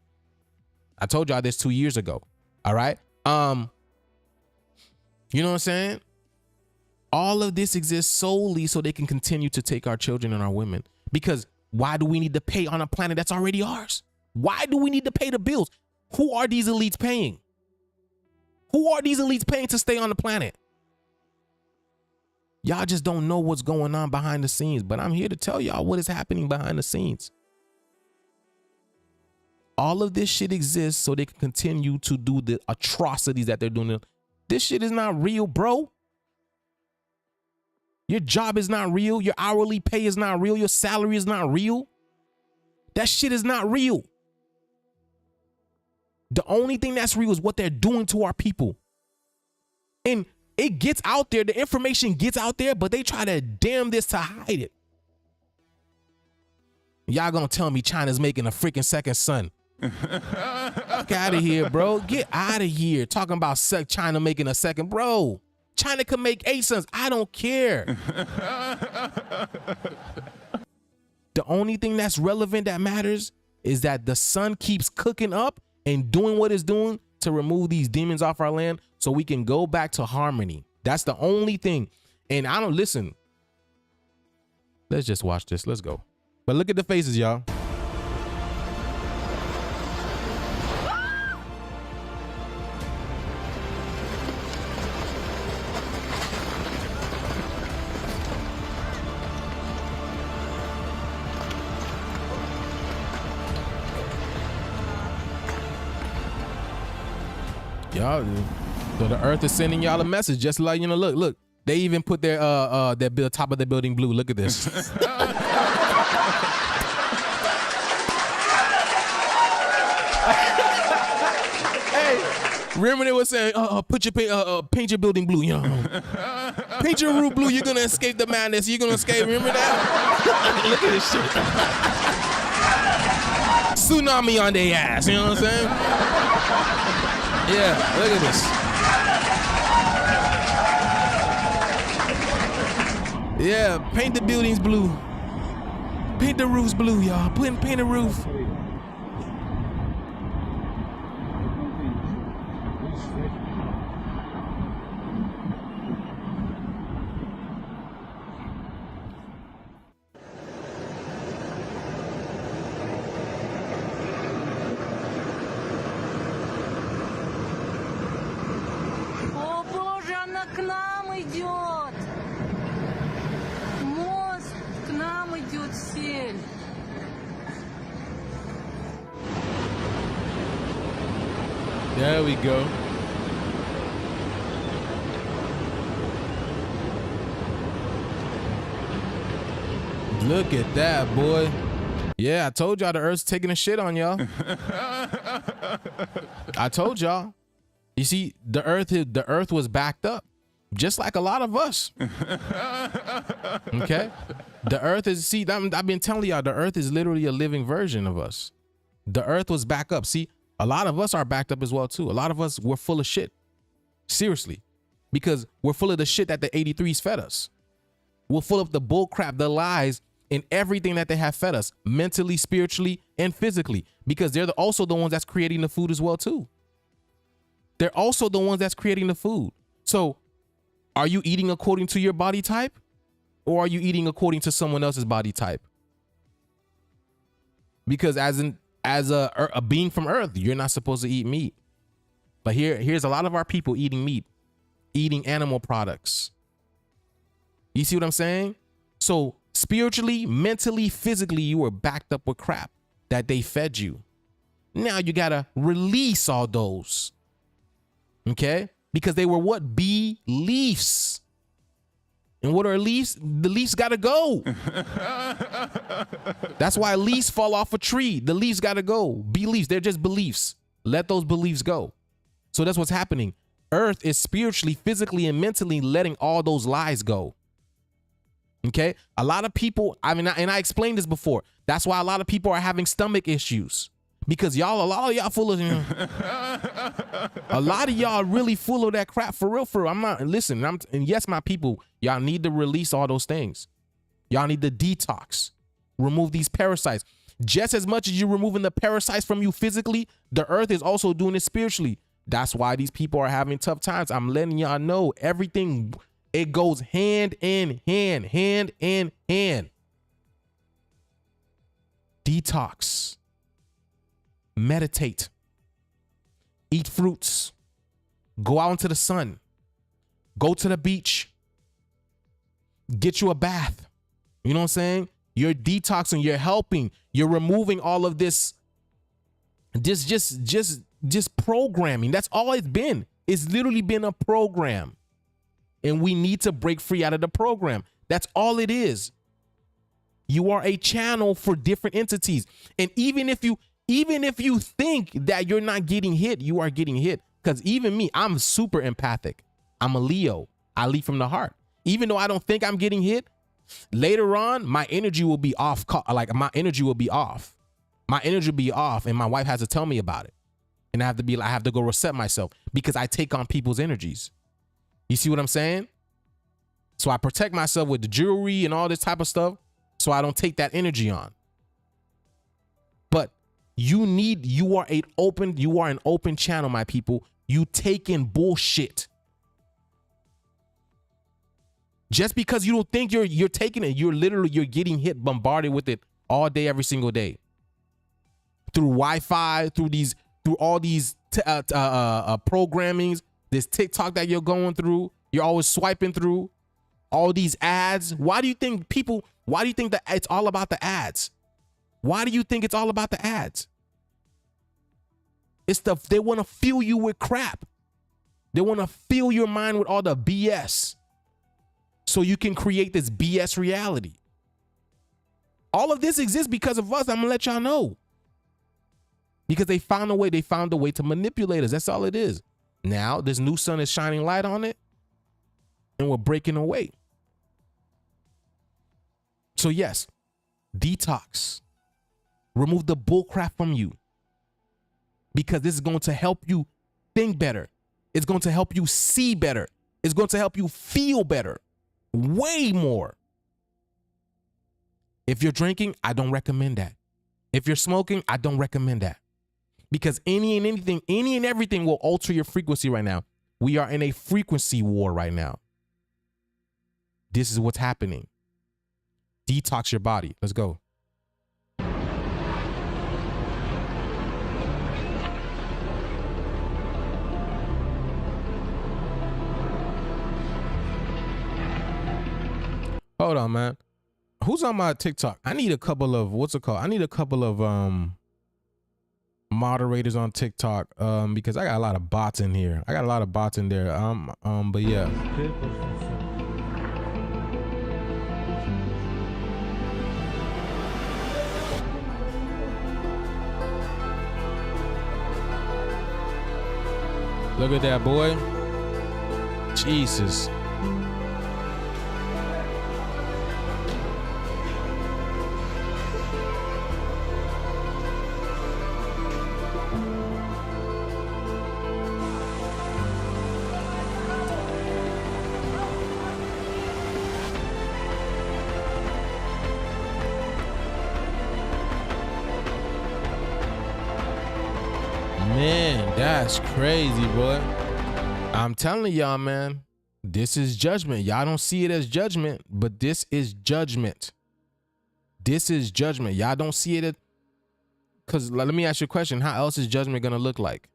All right. You know what I'm saying? All of this exists solely so they can continue to take our children and our women. Because why do we need to pay on a planet that's already ours? Why do we need to pay the bills? Who are these elites paying? Who are these elites paying to stay on the planet? Y'all just don't know what's going on behind the scenes, but I'm here to tell y'all what is happening behind the scenes. All of this shit exists so they can continue to do the atrocities that they're doing. This shit is not real, bro. Your job is not real. Your hourly pay is not real. Your salary is not real. That shit is not real. The only thing that's real is what they're doing to our people. And it gets out there. The information gets out there, but they try to damn this to hide it. Y'all gonna tell me China's making a freaking second son. Fuck out of here, bro. Get out of here. Talking about China making a second. Bro, China could make 8 sons. I don't care. The only thing that's relevant that matters is that the sun keeps cooking up and doing what it's doing to remove these demons off our land so we can go back to harmony. That's the only thing. And I don't listen. Let's just watch this. Let's go. But look at the faces, y'all. Y'all, so the earth is sending y'all a message just like, you know, look, they even put their top of the building blue. Look at this. Hey, remember they were saying, paint your building blue, you know. Paint your roof blue, you're gonna escape the madness, you're gonna escape, remember that? Look at this shit. Tsunami on their ass, you know what I'm saying? Yeah, look at this. Yeah, paint the buildings blue. Paint the roofs blue, y'all. Paint the roof. There we go. Look at that, boy. Yeah, I told y'all the earth's taking a shit on y'all. I told y'all. You see, the earth was backed up, just like a lot of us. Okay? The earth is, see, I've been telling y'all, the earth is literally a living version of us. The earth was back up. See, a lot of us are backed up as well, too. A lot of us, we're full of shit. Seriously. Because we're full of the shit that the 83s fed us. We're full of the bull crap, the lies, and everything that they have fed us, mentally, spiritually, and physically. Because they're also the ones that's creating the food as well, too. They're also the ones that's creating the food. So, are you eating according to your body type? Or are you eating according to someone else's body type? Because as a being from Earth, you're not supposed to eat meat. But here's a lot of our people eating meat, eating animal products. You see what I'm saying? So spiritually, mentally, physically, you were backed up with crap that they fed you. Now you gotta release all those. Okay? Because they were what? Beliefs. And what are leaves? The leaves gotta go. That's why leaves fall off a tree. The leaves gotta go. Beliefs, they're just beliefs. Let those beliefs go. So that's what's happening. Earth is spiritually, physically, and mentally letting all those lies go. Okay? A lot of people, and I explained this before. That's why a lot of people are having stomach issues. Because a lot of y'all full of, a lot of y'all really full of that crap for real. I'm not, listen, and yes, my people, y'all need to release all those things. Y'all need to detox, remove these parasites. Just as much as you're removing the parasites from you physically, the earth is also doing it spiritually. That's why these people are having tough times. I'm letting y'all know everything, it goes hand in hand, hand in hand. Detox. Meditate, eat fruits, go out into the sun, go to the beach, get you a bath. You know what I'm saying? You're detoxing, you're helping, you're removing all of this, just programming. That's all it's been. It's literally been a program. And we need to break free out of the program. That's all it is. You are a channel for different entities. And even if you think that you're not getting hit, you are getting hit. Because even me, I'm super empathic. I'm a Leo. I lead from the heart. Even though I don't think I'm getting hit, later on, my energy will be off. My energy will be off. My energy will be off, and my wife has to tell me about it. And I have to go reset myself because I take on people's energies. You see what I'm saying? So I protect myself with the jewelry and all this type of stuff so I don't take that energy on. But you are an open channel, my people. You take in bullshit. Just because you don't think you're taking it, you're getting hit, bombarded with it all day, every single day. Through Wi-Fi, through all these programmings, this TikTok that you're going through, you're always swiping through all these ads. Why do you think that it's all about the ads? Why do you think it's all about the ads? It's they want to fill you with crap. They want to fill your mind with all the BS so you can create this BS reality. All of this exists because of us. I'm gonna let y'all know. Because they found a way to manipulate us. That's all it is. Now this new sun is shining light on it and we're breaking away. So yes, detox. Remove the bull crap from you. Because this is going to help you think better. It's going to help you see better. It's going to help you feel better. Way more. If you're drinking, I don't recommend that. If you're smoking, I don't recommend that. Because any and everything will alter your frequency right now. We are in a frequency war right now. This is what's happening. Detox your body. Let's go. Hold on, man. Who's on my TikTok? I need a couple of, I need a couple of moderators on TikTok because I got a lot of bots in here. I got a lot of bots in there. But yeah. Look at that, boy. Jesus. Man, that's crazy, boy. I'm telling y'all, man, this is judgment. Y'all don't see it as judgment, but this is judgment. This is judgment. Y'all don't see it because let me ask you a question. How else is judgment going to look like?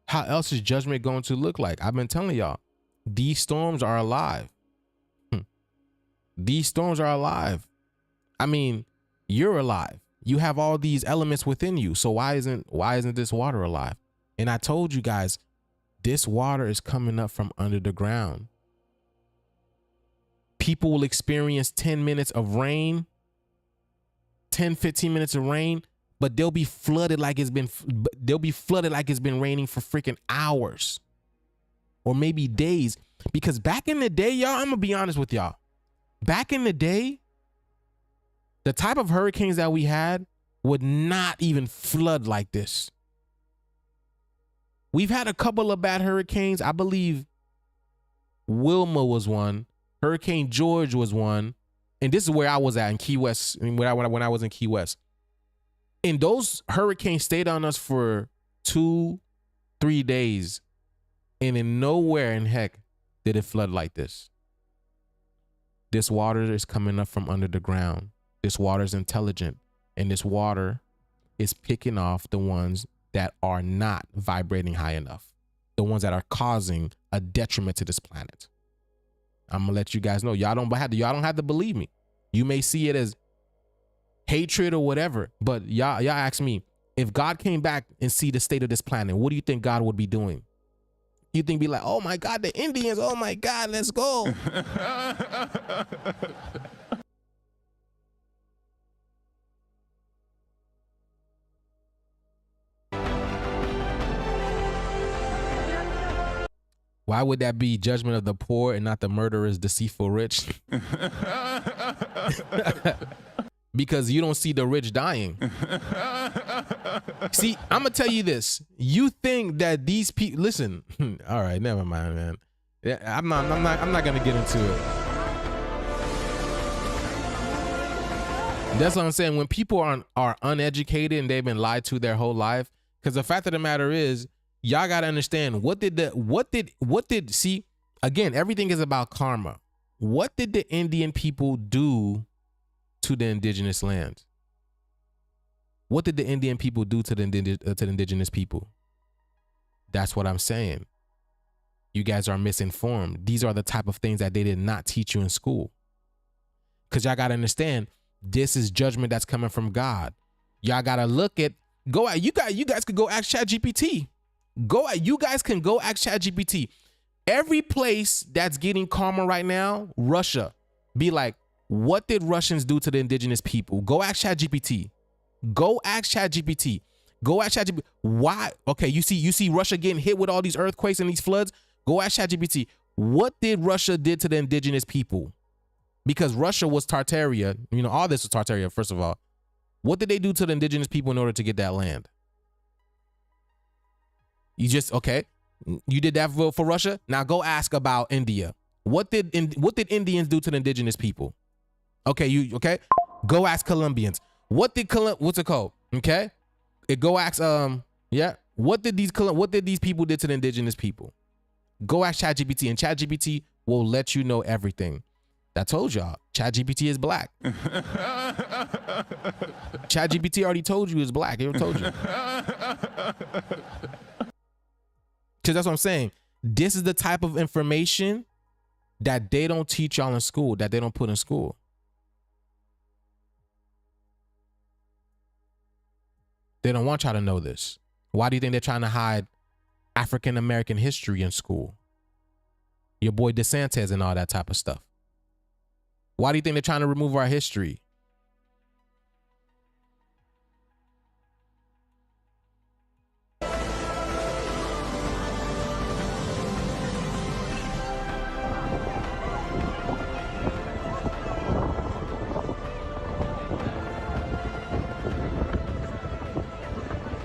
How else is judgment going to look like? I've been telling y'all, these storms are alive. These storms are alive. I mean, you're alive. You have all these elements within you. So why isn't this water alive? And I told you guys, this water is coming up from under the ground. people will experience 10 minutes of rain, 10, 15 minutes of rain, but they'll be flooded like it's been raining for freaking hours or maybe days. Because back in the day, y'all, I'm gonna be honest with y'all. Back in the day, the type of hurricanes that we had would not even flood like this. We've had a couple of bad hurricanes. I believe Wilma was one. Hurricane George was one. And this is where I was at in Key West, when I was in Key West. And those hurricanes stayed on us for 2-3 days. And in nowhere in heck did it flood like this. This water is coming up from under the ground. This water is intelligent. And this water is picking off the ones that are not vibrating high enough. The ones that are causing a detriment to this planet. I'm gonna let you guys know. Y'all don't have to believe me. You may see it as hatred or whatever, but y'all ask me, if God came back and see the state of this planet, what do you think God would be doing? You think be like, oh my God, the Indians, oh my God, let's go. Why would that be judgment of the poor and not the murderous, deceitful rich? Because you don't see the rich dying. See, I'm gonna tell you this. You think that these people, listen, all right, never mind, man. I'm not gonna get into it. That's what I'm saying. When people are uneducated and they've been lied to their whole life, because the fact of the matter is, y'all gotta understand see, again, everything is about karma. What did the Indian people do to the indigenous land? What did the Indian people do to the indigenous people? That's what I'm saying. You guys are misinformed. These are the type of things that they did not teach you in school. Because y'all gotta understand, this is judgment that's coming from God. Y'all gotta look at, you guys could go ask ChatGPT. You guys can go ask ChatGPT. Every place that's getting karma right now, Russia, be like, what did Russians do to the indigenous people? Go ask ChatGPT. Go ask ChatGPT. Why? Okay, you see Russia getting hit with all these earthquakes and these floods. Go ask ChatGPT. What did Russia did to the indigenous people? Because Russia was Tartaria. You know, all this was Tartaria, first of all. What did they do to the indigenous people in order to get that land? You did that for Russia. Now go ask about India. What did Indians do to the indigenous people? Okay, go ask Colombians. What's it called? Okay, go ask what did these people did to the indigenous people? Go ask ChatGPT, and ChatGPT will let you know everything. I told y'all, ChatGPT is black. ChatGPT already told you it's black. It already told you. Because that's what I'm saying. This is the type of information that they don't teach y'all in school, that they don't put in school. They don't want y'all to know this. Why do you think they're trying to hide African American history in school? Your boy DeSantis and all that type of stuff. Why do you think they're trying to remove our history?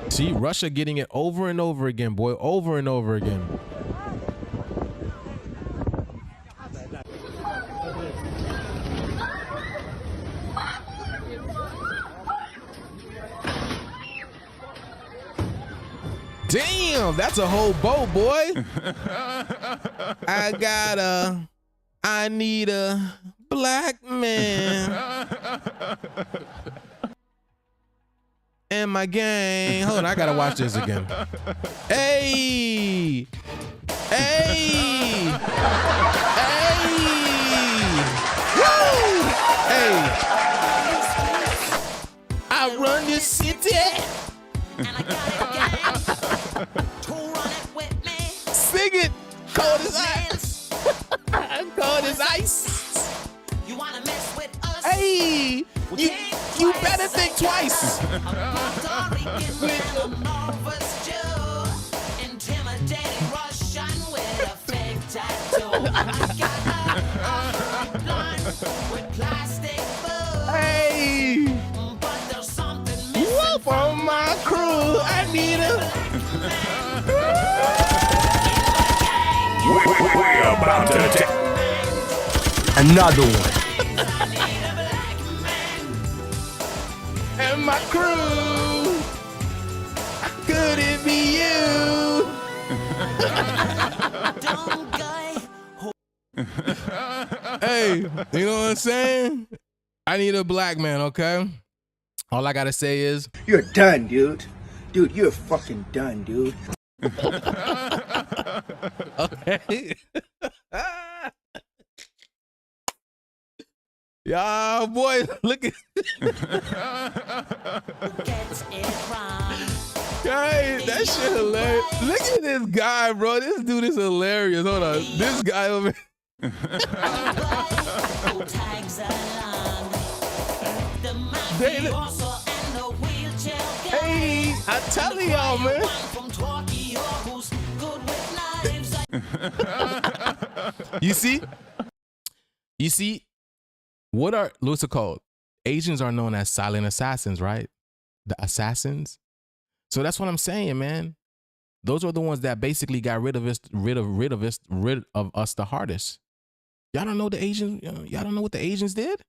See, Russia getting it over and over again, boy, over and over again. Damn, that's a whole boat, boy. I need a black man. And my gang. Hold on, I gotta watch this again. Hey! Hey! Hey! Woo! Hey! I run this city. Sing it! Cold as ice. Cold as ice. Hey, you better think twice. Hey, whoop on my crew, I need We're about to take Another one. and my crew. Could it be you? Hey, you know what I'm saying? I need a black man, okay? All I gotta say is, You're done, dude. Dude, you're fucking done, dude. okay. Yeah, boy, look at Hey, that shit hilarious. Look at this guy, bro. This dude is hilarious. Hold on. This guy over here. Hey, I tell y'all, man. You see, what's it called? Asians are known as silent assassins, right? The assassins. So that's what I'm saying, man. Those are the ones that basically got rid of us the hardest. Y'all don't know the Asians. Y'all don't know what the Asians did.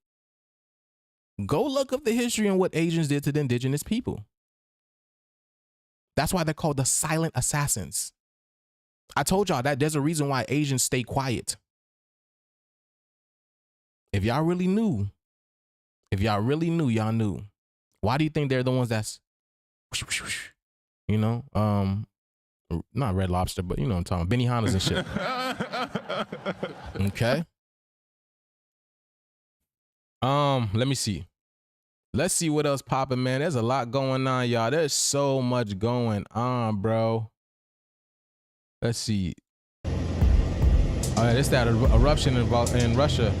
Go look up the history and what Asians did to the indigenous people. That's why they're called the silent assassins. I told y'all that there's a reason why Asians stay quiet. If y'all really knew, y'all knew. Why do you think they're the ones that's, you know, not Red Lobster, but you know what I'm talking about, Benihana's and shit. Okay. Let me see. Let's see what else popping, man. There's a lot going on, y'all. There's so much going on, bro. Let's see. Oh, yeah, it's that eruption in Russia.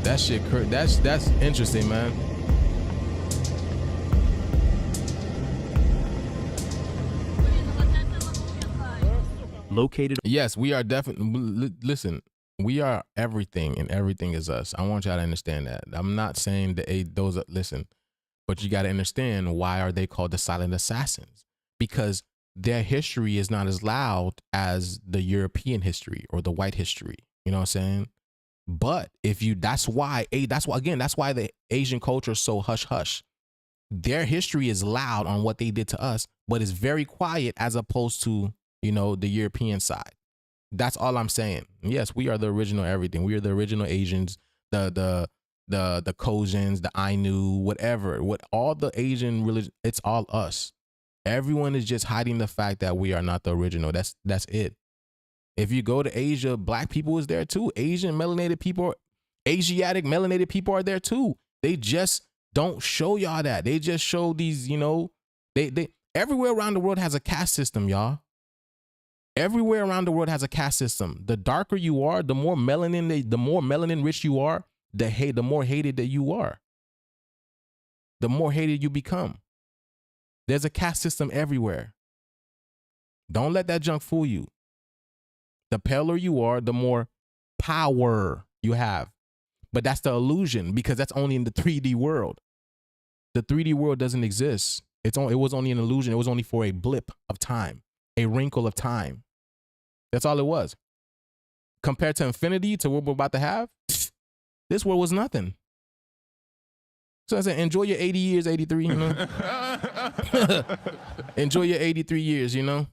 That shit, that's interesting, man. Located. Yes, we are definitely. Listen, we are everything, and everything is us. I want y'all to understand that. I'm not saying that those are, listen, but you got to understand why are they called the silent assassins? Because their history is not as loud as the European history or the white history. You know what I'm saying? But that's why the Asian culture is so hush hush. Their history is loud on what they did to us, but it's very quiet as opposed to, you know, the European side. That's all I'm saying. Yes, we are the original everything. We are the original Asians, the Kojans, the Ainu, whatever. What all the Asian religion, it's all us. Everyone is just hiding the fact that we are not the original. That's it. If you go to Asia, black people is there too. Asian melanated people, Asiatic melanated people are there too. They just don't show y'all that. They just show these, you know, they everywhere around the world has a caste system, y'all. Everywhere around the world has a caste system. The darker you are, the more melanin rich you are, the more hated that you are. The more hated you become. There's a caste system everywhere. Don't let that junk fool you. The paler you are, the more power you have. But that's the illusion, because that's only in the 3D world. The 3D world doesn't exist. It was only an illusion. It was only for a blip of time, a wrinkle of time. That's all it was. Compared to infinity, to what we're about to have, this world was nothing. So I said, enjoy your 80 years, 83, you know? Enjoy your 83 years, you know?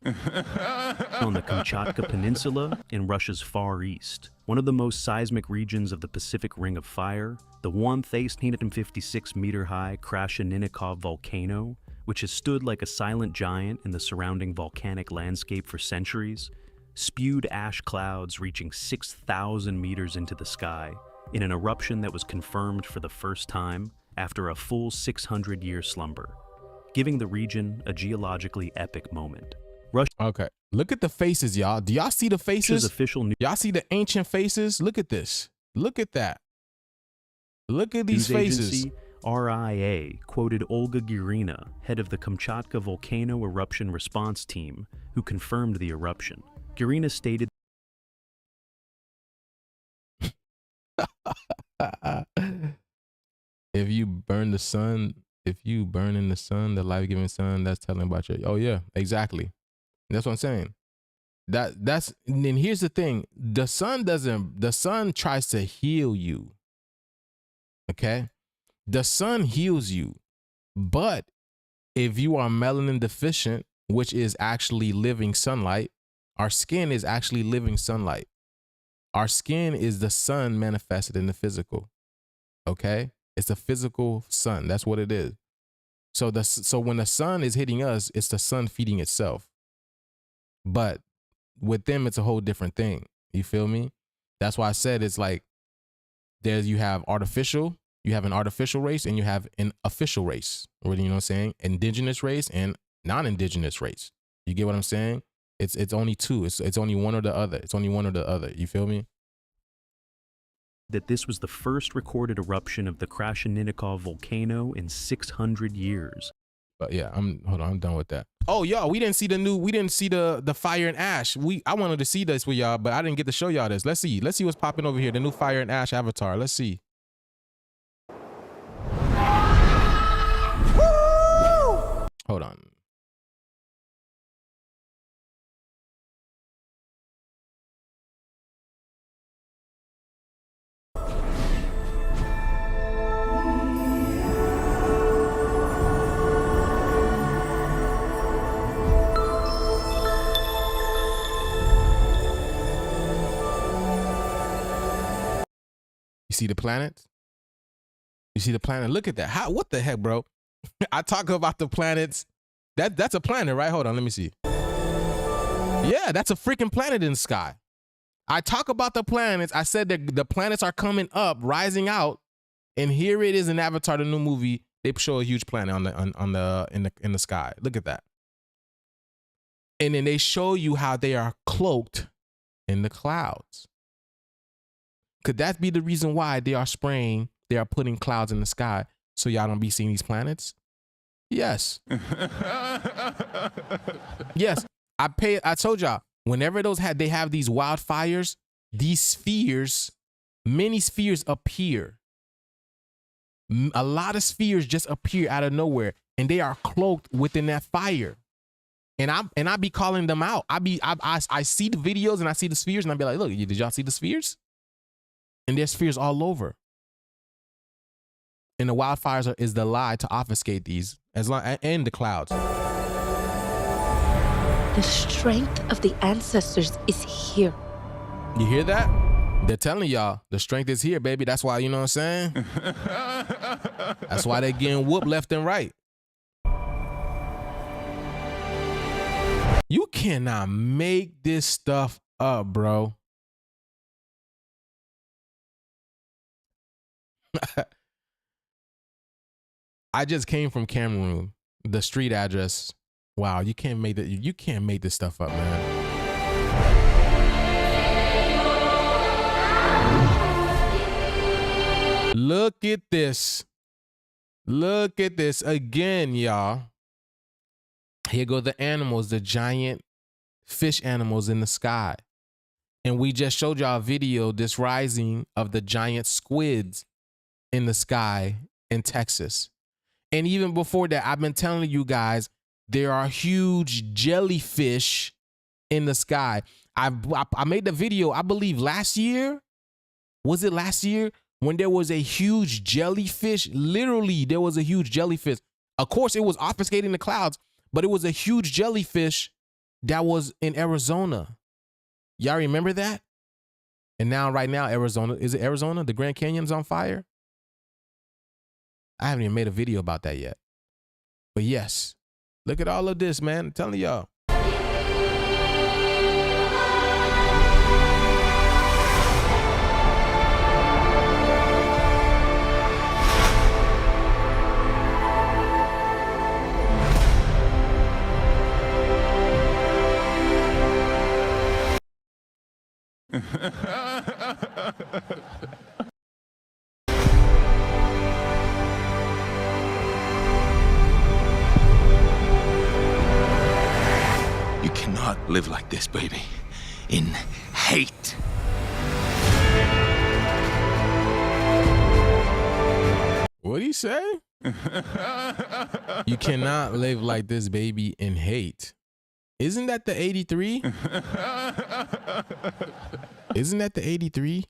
On the Kamchatka Peninsula in Russia's Far East, one of the most seismic regions of the Pacific Ring of Fire, the 1,856-meter-high Krasheninnikov volcano, which has stood like a silent giant in the surrounding volcanic landscape for centuries, spewed ash clouds reaching 6,000 meters into the sky in an eruption that was confirmed for the first time after a full 600-year slumber, giving the region a geologically epic moment. Okay, Look at the faces, y'all. Do y'all see the faces? Official y'all see the ancient faces? Look at this. Look at that. Look at these news faces. Agency RIA quoted Olga Gurina, head of the Kamchatka Volcano Eruption Response Team, who confirmed the eruption. Gurina stated, if you burn the sun, if you burn in the sun, the life-giving sun, that's telling about your, oh yeah, exactly. That's what I'm saying. That's, and then here's the thing. The sun tries to heal you. Okay? The sun heals you. But if you are melanin deficient, which is actually living sunlight, our skin is actually living sunlight. Our skin is the sun manifested in the physical. Okay? It's the physical sun. That's what it is. So when the sun is hitting us, it's the sun feeding itself. But with them, it's a whole different thing. You feel me? That's why I said it's like you have an artificial race and you have an official race. You know what I'm saying? Indigenous race and non-indigenous race. You get what I'm saying? It's only two. It's only one or the other. It's only one or the other. You feel me? that this was the first recorded eruption of the Krasheninnikov volcano in 600 years. But yeah, hold on, I'm done with that. Oh, y'all, we didn't see the fire and ash. I wanted to see this with y'all, but I didn't get to show y'all this. Let's see what's popping over here. The new fire and ash avatar. Let's see. Hold on. You see the planet? You see the planet? Look at that. What the heck, bro? I talk about the planets. That's a planet, right? Hold on, let me see. Yeah, that's a freaking planet in the sky. I talk about the planets. I said that the planets are coming up, rising out, and here it is in Avatar, the new movie. They show a huge planet in the sky. Look at that. And then they show you how they are cloaked in the clouds. Could that be the reason why they are putting clouds in the sky so y'all don't be seeing these planets? Yes. Yes. I told y'all, whenever they have these wildfires, these spheres, many spheres appear. A lot of spheres just appear out of nowhere, and they are cloaked within that fire. And I be calling them out. I see the videos and I see the spheres, and I be like, look, did y'all see the spheres? And there's spheres all over. And the wildfires is the lie to obfuscate these, and the clouds. The strength of the ancestors is here. You hear that? They're telling y'all the strength is here, baby. That's why, you know what I'm saying? That's why they're getting whooped left and right. You cannot make this stuff up, bro. I just came from Cameroon. The street address. Wow, you can't make this stuff up, man. Look at this. Look at this again, y'all. Here go the animals, the giant fish animals in the sky. And we just showed y'all a video, this rising of the giant squids in the sky in Texas. And even before that, I've been telling you guys, there are huge jellyfish in the sky. I made the video, I believe last year. Was it last year? When there was a huge jellyfish. Literally, there was a huge jellyfish. Of course, it was obfuscating the clouds, but it was a huge jellyfish that was in Arizona. Y'all remember that? And now, right now, Arizona, is it Arizona? The Grand Canyon's on fire? I haven't even made a video about that yet. But yes, look at all of this, man. I'm telling y'all. You cannot live like this, baby. In hate. What'd he say? You cannot live like this, baby, in hate. Isn't that the 83? Isn't that the 83?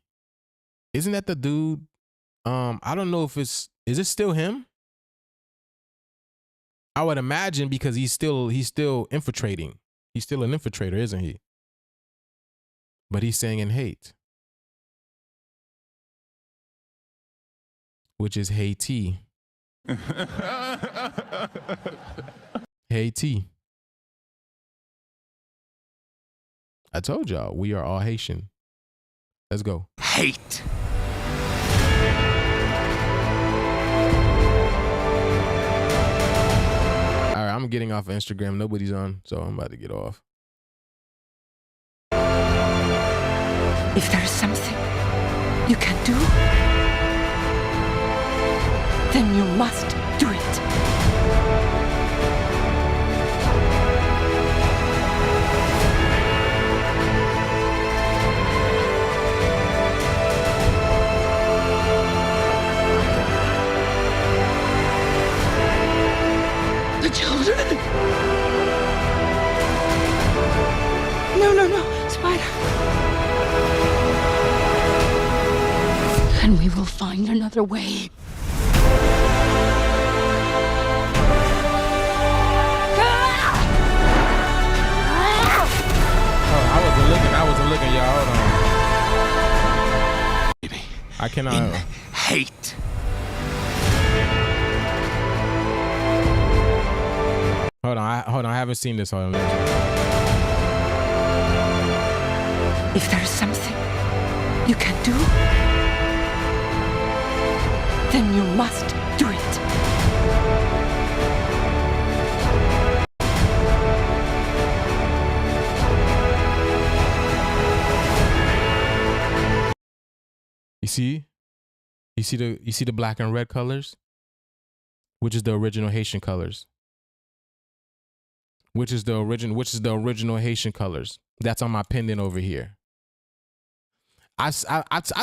Isn't that the dude? I don't know if is it still him? I would imagine, because he's still infiltrating. He's still an infiltrator, isn't he? But he's saying in hate, which is Haiti. Haiti. I told y'all we are all Haitian. Let's go. Hate. All right, I'm getting off of Instagram. Nobody's on, so I'm about to get off. If there is something you can do, then you must do it. The children. No, Spider. And we will find another way. I wasn't looking, y'all. Hold on. Baby. I cannot. In hate. Hold on. I haven't seen this. Hold on. If there is something you can do, then you must do it. You see the black and red colors, which is the original Haitian colors. Which is the original Haitian colors. That's on my pendant over here. I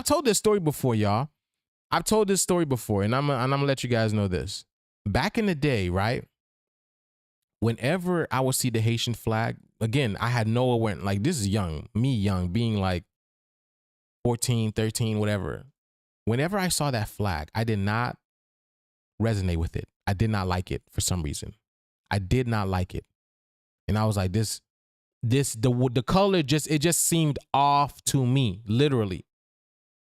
told this story before, y'all. I've told this story before, and I'm gonna let you guys know this. Back in the day, right? Whenever I would see the Haitian flag, again, I had no awareness. Like, this is young, being like 14, 13, whatever. Whenever I saw that flag, I did not resonate with it. I did not like it for some reason. I did not like it. And I was like, the color just seemed off to me, literally.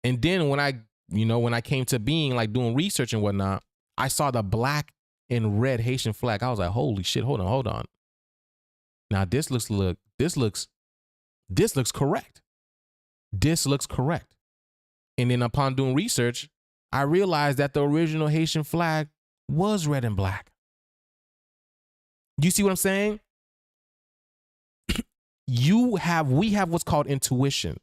And then when I came to being, like, doing research and whatnot, I saw the black and red Haitian flag. I was like, holy shit, hold on. Now this looks correct. This looks correct. And then upon doing research, I realized that the original Haitian flag was red and black. You see what I'm saying? We have what's called intuition.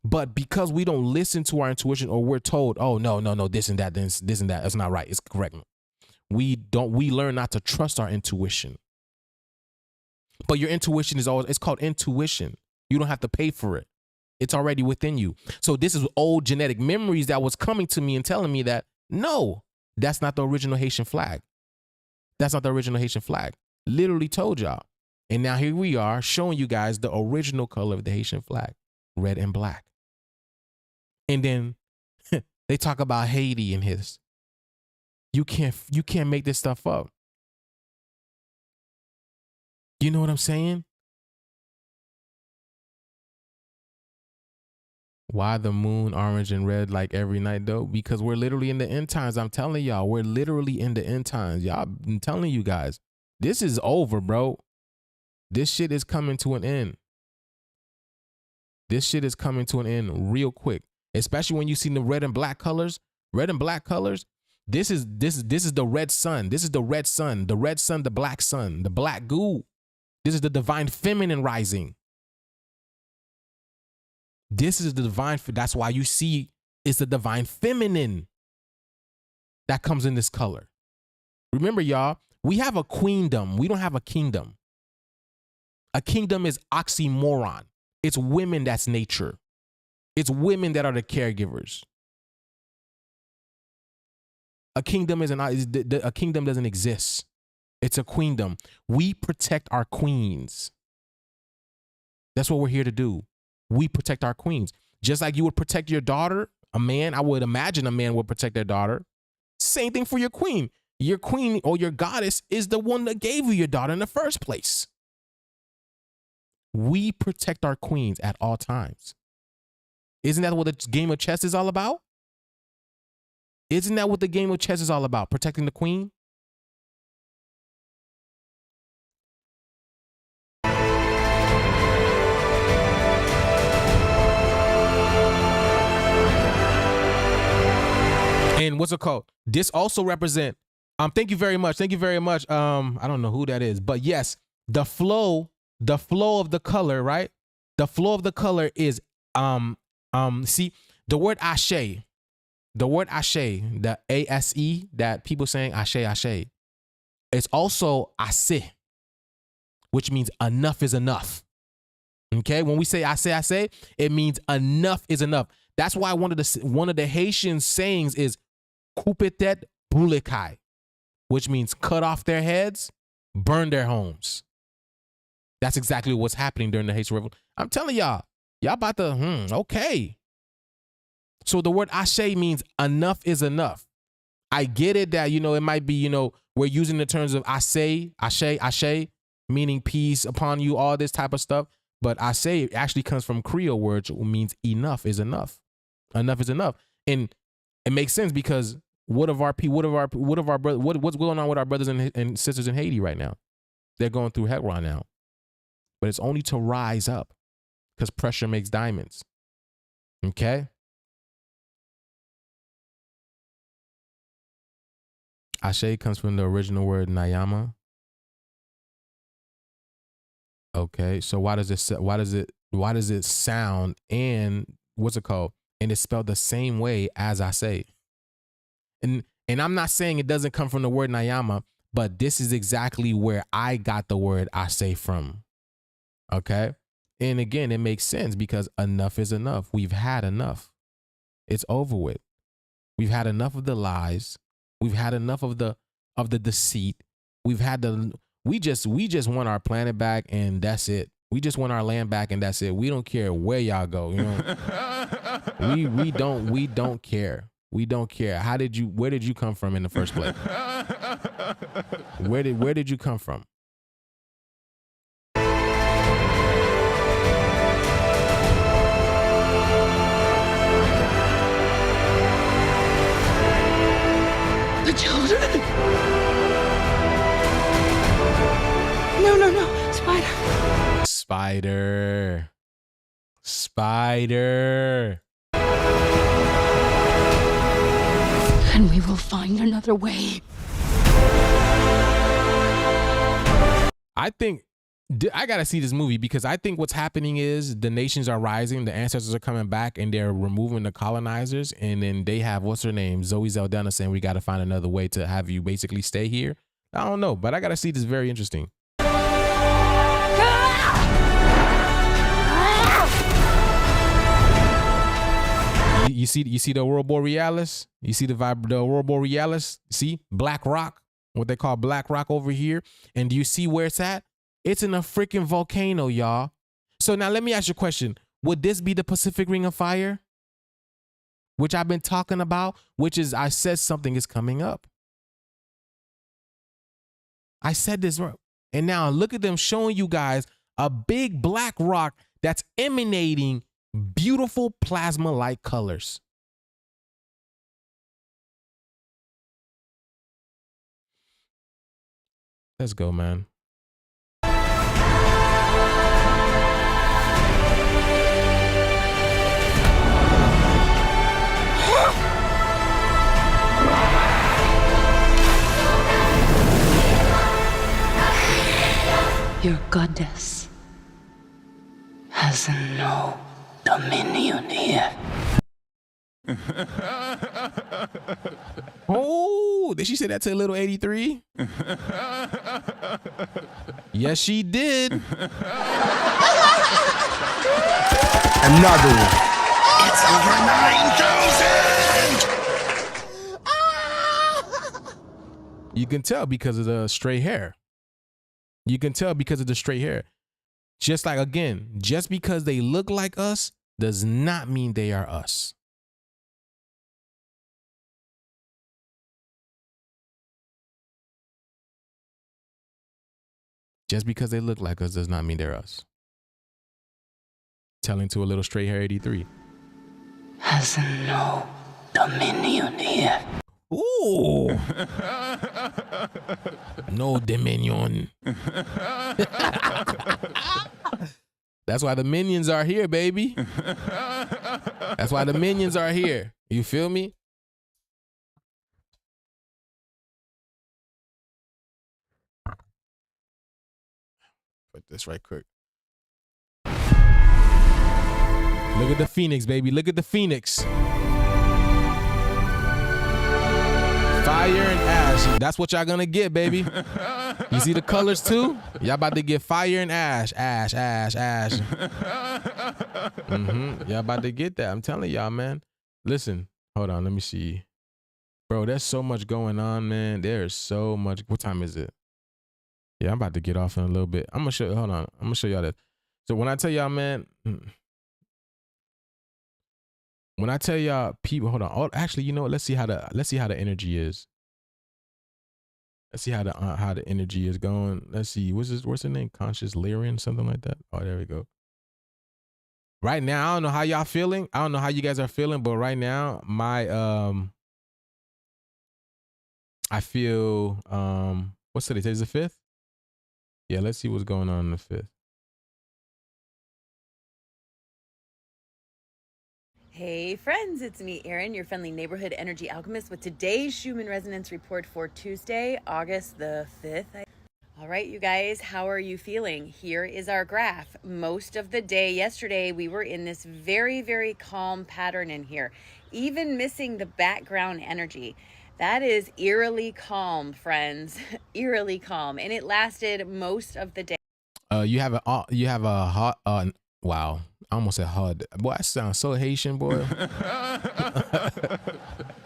But because we don't listen to our intuition, or we're told, oh, no, this and that, that's not right. It's correct. We learn not to trust our intuition. But your intuition it's called intuition. You don't have to pay for it. It's already within you. So this is old genetic memories that was coming to me and telling me that, no, that's not the original Haitian flag. That's not the original Haitian flag. Literally told y'all. And now here we are showing you guys the original color of the Haitian flag, red and black. And then they talk about Haiti and his. You can't make this stuff up. You know what I'm saying? Why the moon orange and red like every night though? Because we're literally in the end times. I'm telling y'all, we're literally in the end times. Y'all, I'm telling you guys, this is over, bro. This shit is coming to an end. This shit is coming to an end real quick. Especially when you see the red and black colors. Red and black colors. This is the red sun. This is the red sun. The red sun, the black sun, the black goo. This is the divine feminine rising. This is the divine. That's why you see it's the divine feminine that comes in this color. Remember, y'all, we have a queendom. We don't have a kingdom. A kingdom is oxymoron. It's women that's nature. It's women that are the caregivers. A kingdom a kingdom doesn't exist. It's a queendom. We protect our queens. That's what we're here to do. We protect our queens. Just like you would protect your daughter, a man, I would imagine a man would protect their daughter. Same thing for your queen. Your queen or your goddess is the one that gave you your daughter in the first place. We protect our queens at all times. Isn't that what the game of chess is all about? Isn't that what the game of chess is all about? Protecting the queen? And what's it called? This also represent, thank you very much. Thank you very much. I don't know who that is, but yes, the flow of the color, right? The flow of the color is, see, the word ashe, the A-S-E that people saying ashe, it's also ase, which means enough is enough. Okay, when we say ase, it means enough is enough. That's why one of the Haitian sayings is coupetet boulekai, which means cut off their heads, burn their homes. That's exactly what's happening during the Haitian Revolution. I'm telling y'all about to, okay. So the word ashe means enough is enough. I get it that, it might be, we're using the terms of ashe, meaning peace upon you, all this type of stuff. But ashe actually comes from Creole words, which means enough is enough. Enough is enough. And it makes sense because what's going on with our brothers and sisters in Haiti right now? They're going through heck right now. But it's only to rise up because pressure makes diamonds. Okay? Ashe comes from the original word Nyama. Okay, so why does it sound and what's it called? And it's spelled the same way as I say. And I'm not saying it doesn't come from the word Nyama, but this is exactly where I got the word I say from. Okay? And again, it makes sense because enough is enough. We've had enough. It's over with. We've had enough of the lies. We've had enough of the deceit. We just want our planet back and that's it. We just want our land back and that's it. We don't care where y'all go. We don't care. We don't care. Where did you come from in the first place? Where did you come from? The children. No. Spider. And we will find another way. I think I gotta see this movie because I think what's happening is the nations are rising, the ancestors are coming back, and they're removing the colonizers. And then they have, what's her name, Zoe Saldana saying we got to find another way to have you basically stay here. I don't know, but I gotta see this. Very interesting. You see the Aurora Borealis? You see the Aurora Borealis? See Black Rock, what they call Black Rock over here. And do you see where it's at? It's in a freaking volcano, y'all. So now let me ask you a question. Would this be the Pacific Ring of Fire? Which I've been talking about, which is I said something is coming up. I said this, and now look at them showing you guys a big black rock that's emanating beautiful plasma-like colors. Let's go, man. Your goddess has no dominion here. Oh, did she say that to little 83? Yes, she did. Another one. It's over 9,000! You can tell because of the straight hair. You can tell because of the straight hair. Just like, again, just because they look like us does not mean they are us. Just because they look like us does not mean they're us. Telling to a little straight hair 83. Has no dominion here. Ooh. No dominion. That's why the minions are here, baby. That's why the minions are here. You feel me? Put this right quick. Look at the Phoenix, baby. Look at the Phoenix. Fire and ash. That's what y'all gonna get, baby. You see the colors too? Y'all about to get fire and ash. Ash, ash, ash. Y'all about to get that. I'm telling y'all, man. Listen, hold on. Let me see. Bro, there's so much going on, man. There's so much. What time is it? Yeah, I'm about to get off in a little bit. I'm gonna show. Hold on. I'm gonna show y'all that. So when I tell y'all, man, when I tell y'all, people, hold on. Oh, actually, you know what? Let's see how the energy is. Let's see how the energy is going. Let's see. What's the name? Conscious Lyrian, something like that. Oh, there we go. Right now, I don't know how y'all feeling. I don't know how you guys are feeling, but right now, I feel what's today? Today's the 5th. Yeah, let's see what's going on the 5th. Hey friends, it's me, Erin, your friendly neighborhood energy alchemist with today's Schumann Resonance Report for Tuesday, August the 5th. All right, you guys, how are you feeling? Here is our graph. Most of the day yesterday, we were in this very, very calm pattern in here, even missing the background energy. That is eerily calm, friends, eerily calm. And it lasted most of the day. You have a hot, wow. I almost said hard. Boy, I sound so Haitian, boy.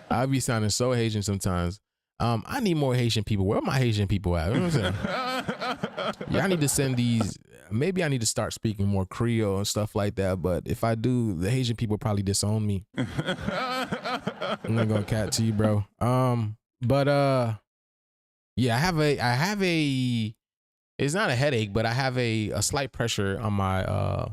I be sounding so Haitian sometimes. I need more Haitian people. Where are my Haitian people at? You know what I'm saying? Yeah, I need to send these. Maybe I need to start speaking more Creole and stuff like that. But if I do, the Haitian people probably disown me. I'm not gonna cat to you, bro. Yeah, I have a. It's not a headache, but I have a slight pressure on my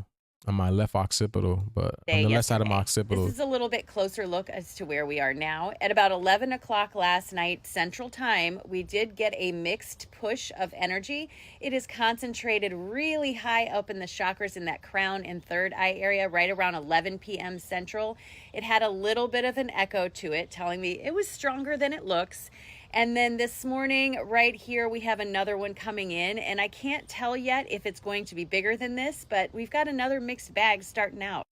left occipital, but on the left side of my occipital. This is a little bit closer look as to where we are now. At about 11 o'clock last night, Central Time, we did get a mixed push of energy. It is concentrated really high up in the chakras in that crown and third eye area, right around 11 p.m. Central. It had a little bit of an echo to it, telling me it was stronger than it looks. And then this morning, right here, we have another one coming in, and I can't tell yet if it's going to be bigger than this, but we've got another mixed bag starting out.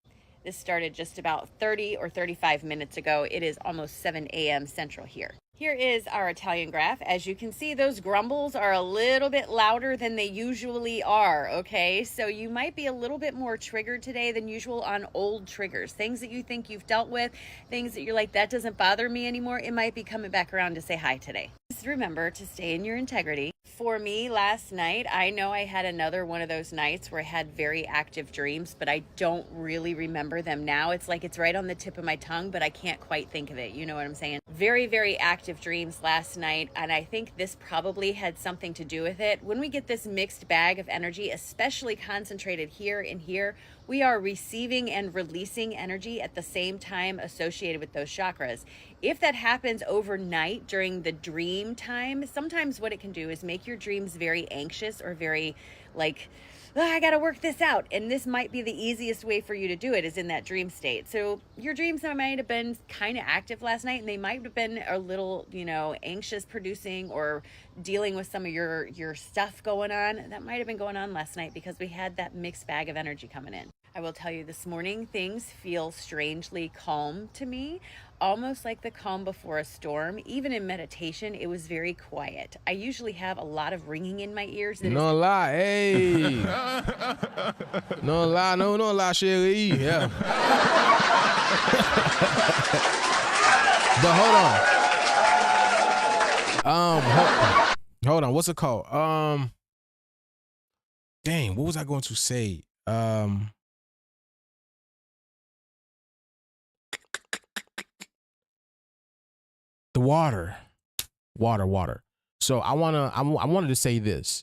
This started just about 30 or 35 minutes ago. It is almost 7 a.m. Central here. Here is our Italian graph. As you can see, those grumbles are a little bit louder than they usually are, okay? So you might be a little bit more triggered today than usual on old triggers. Things that you think you've dealt with, things that you're like, that doesn't bother me anymore. It might be coming back around to say hi today. Just remember to stay in your integrity. For me, last night, I know I had another one of those nights where I had very active dreams, but I don't really remember them now. It's like it's right on the tip of my tongue, but I can't quite think of it. You know what I'm saying? Very, very active dreams last night, and I think this probably had something to do with it. When we get this mixed bag of energy, especially concentrated here and here, we are receiving and releasing energy at the same time associated with those chakras. If that happens overnight during the dream time, sometimes what it can do is make your dreams very anxious or very like, I gotta work this out. And this might be the easiest way for you to do it is in that dream state. So your dreams might have been kind of active last night, and they might have been a little, anxious producing or dealing with some of your stuff going on. That might have been going on last night because we had that mixed bag of energy coming in. I will tell you this morning, things feel strangely calm to me, almost like the calm before a storm. Even in meditation, it was very quiet. I usually have a lot of ringing in my ears. No lie, hey. No lie, no lie, chérie. Yeah. But hold on. Hold on. What's it called? Dang, what was I going to say? The water. So I wanted to say this.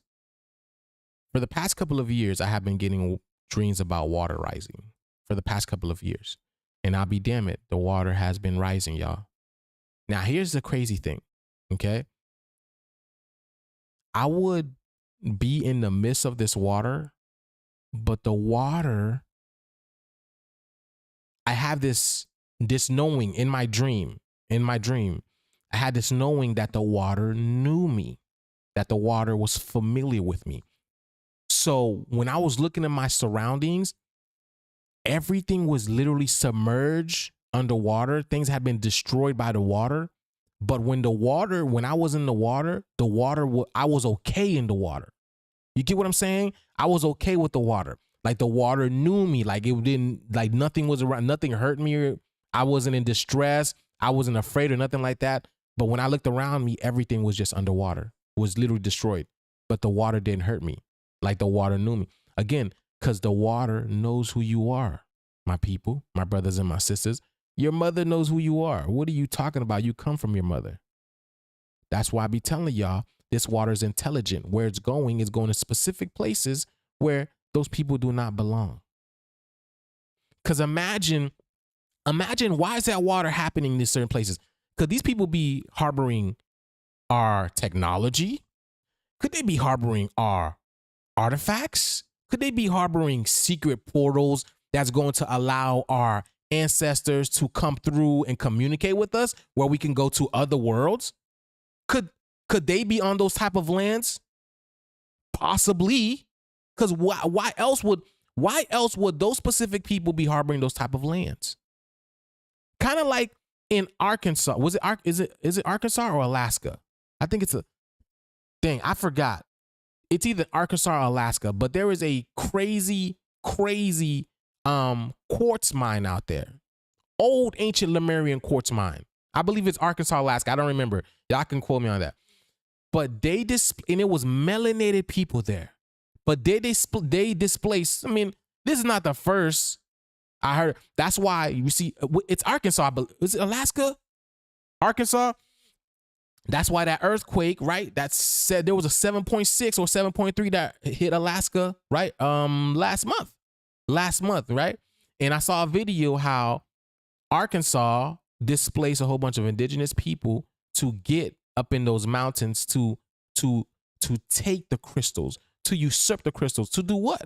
For the past couple of years, I have been getting dreams about water rising. For the past couple of years. And I'll be damn it, the water has been rising, y'all. Now, here's the crazy thing, okay? I would be in the midst of this water, but the water, I have this knowing in my dream. I had this knowing that the water knew me, that the water was familiar with me. So when I was looking at my surroundings, everything was literally submerged underwater. Things had been destroyed by the water. But when I was in the water, I was okay in the water. You get what I'm saying? I was okay with the water. Like the water knew me. Like it didn't, like nothing was around, nothing hurt me. I wasn't in distress. I wasn't afraid or nothing like that. But when I looked around me, everything was just underwater. It was literally destroyed. But the water didn't hurt me. Like the water knew me. Again, because the water knows who you are, my people, my brothers and my sisters. Your mother knows who you are. What are you talking about? You come from your mother. That's why I be telling y'all, this water is intelligent. Where it's going to specific places where those people do not belong. Because imagine why is that water happening in certain places? Could these people be harboring our technology? Could they be harboring our artifacts? Could they be harboring secret portals that's going to allow our ancestors to come through and communicate with us where we can go to other worlds? Could they be on those type of lands? Possibly. Because why else would those specific people be harboring those type of lands? Kind of like in Arkansas. Is it Arkansas or Alaska? I think it's I forgot. It's either Arkansas or Alaska, but there is a crazy quartz mine out there. Old ancient Lemurian quartz mine. I believe it's Arkansas, Alaska. I don't remember. Y'all can quote me on that. But and it was melanated people there. But they displaced. I mean, this is not the first I heard. That's why you see it's Arkansas. But is it Alaska? Arkansas? That's why that earthquake, right? That said there was a 7.6 or 7.3 that hit Alaska, right? Last month, right? And I saw a video how Arkansas displaced a whole bunch of indigenous people to get up in those mountains to take the crystals, to usurp the crystals, to do what?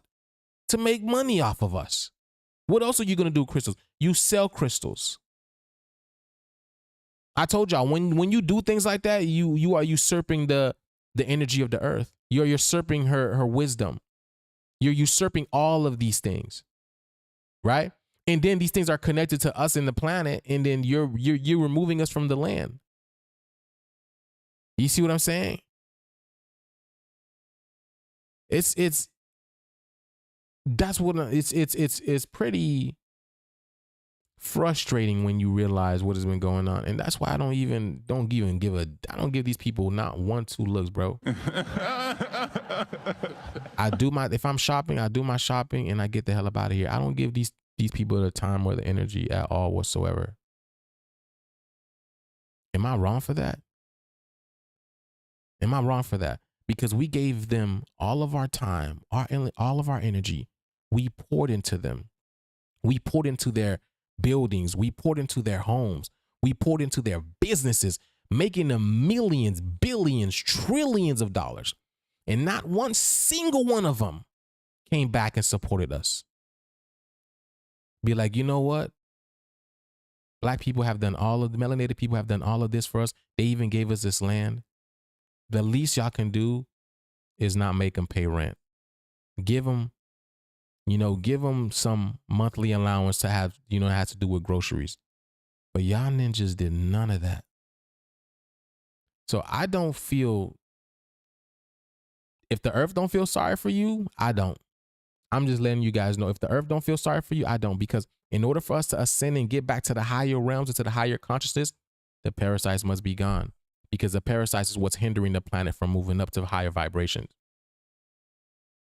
To make money off of us. What else are you gonna do with crystals? You sell crystals. I told y'all, when you do things like that, you are usurping the energy of the earth. You're usurping her wisdom. You're usurping all of these things, right? And then these things are connected to us in the planet, and then you're removing us from the land. You see what I'm saying? It's pretty frustrating when you realize what has been going on, and that's why I don't give these people not 1-2 looks, bro. If I'm shopping, I do my shopping and I get the hell up out of here. I don't give these people the time or the energy at all whatsoever. Am I wrong for that? Am I wrong for that? Because we gave them all of our time, all of our energy. We poured into them. We poured into their buildings. We poured into their homes. We poured into their businesses, making them millions, billions, trillions of dollars. And not one single one of them came back and supported us. Be like, you know what? Black people have done melanated people have done all of this for us. They even gave us this land. The least y'all can do is not make them pay rent. Give them You know, give them some monthly allowance to have, you know, it has to do with groceries. But y'all ninjas did none of that. So I don't feel, if the earth don't feel sorry for you, I don't. I'm just letting you guys know, if the earth don't feel sorry for you, I don't. Because in order for us to ascend and get back to the higher realms and to the higher consciousness, the parasites must be gone. Because the parasites is what's hindering the planet from moving up to higher vibrations.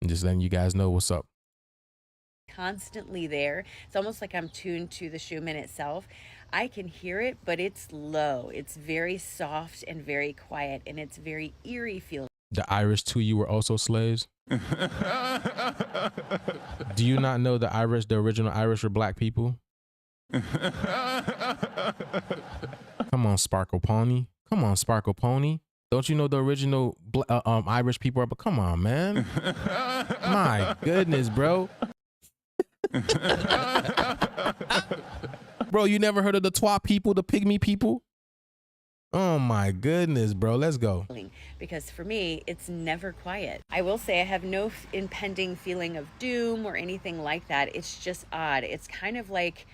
I'm just letting you guys know what's up. Constantly there. It's almost like I'm tuned to the Schumann itself. I can hear it, but it's low. It's very soft and very quiet, and it's very eerie feeling. The Irish to you were also slaves? Do you not know the Irish, the original Irish were black people? Come on, Sparkle Pony. Come on, Sparkle Pony. Don't you know the original Irish people are? But come on, man. My goodness, bro. Bro, you never heard of the Twa people, the pygmy people? Oh my goodness, bro. Let's go. Because for me, it's never quiet. I will say I have no impending feeling of doom or anything like that. It's just odd. It's kind of like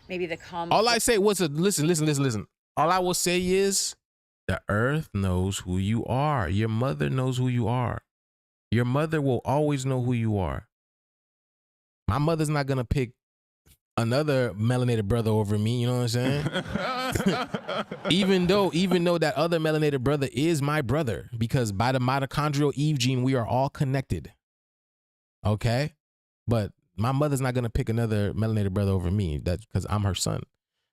maybe the calm. All I say was, listen. All I will say is the earth knows who you are. Your mother knows who you are. Your mother will always know who you are. My mother's not going to pick another melanated brother over me, you know what I'm saying? even though that other melanated brother is my brother, because by the mitochondrial Eve gene, we are all connected. Okay? But my mother's not going to pick another melanated brother over me, that's because I'm her son.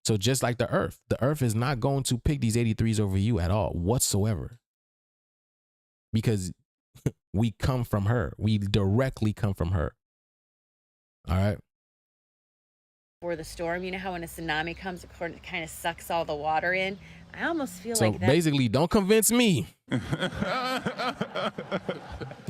So just like the earth is not going to pick these 83s over you at all whatsoever. Because we come from her. We directly come from her. All right? For the storm, you know how when a tsunami comes, it kind of sucks all the water in. I almost feel so like that. Basically, don't convince me. You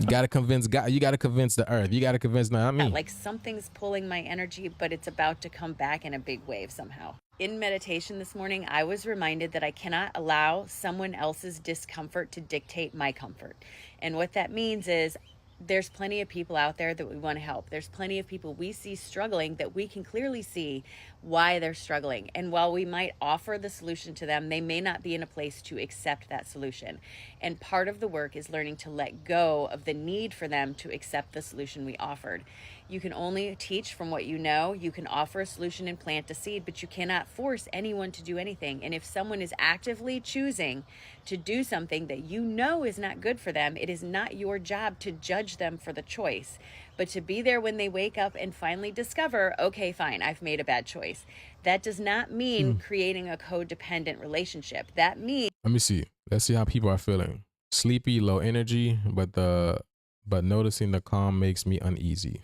gotta convince God. You gotta convince the earth. You gotta convince not me. Like something's pulling my energy, but it's about to come back in a big wave somehow. In meditation this morning, I was reminded that I cannot allow someone else's discomfort to dictate my comfort. And what that means is, there's plenty of people out there that we want to help. There's plenty of people we see struggling that we can clearly see why they're struggling. And while we might offer the solution to them, they may not be in a place to accept that solution. And part of the work is learning to let go of the need for them to accept the solution we offered. You can only teach from what you know. You can offer a solution and plant a seed, but you cannot force anyone to do anything. And if someone is actively choosing to do something that you know is not good for them, it is not your job to judge them for the choice, but to be there when they wake up and finally discover, okay, fine, I've made a bad choice. That does not mean creating a codependent relationship. That means... Let me see. Let's see how people are feeling. Sleepy, low energy, but noticing the calm makes me uneasy.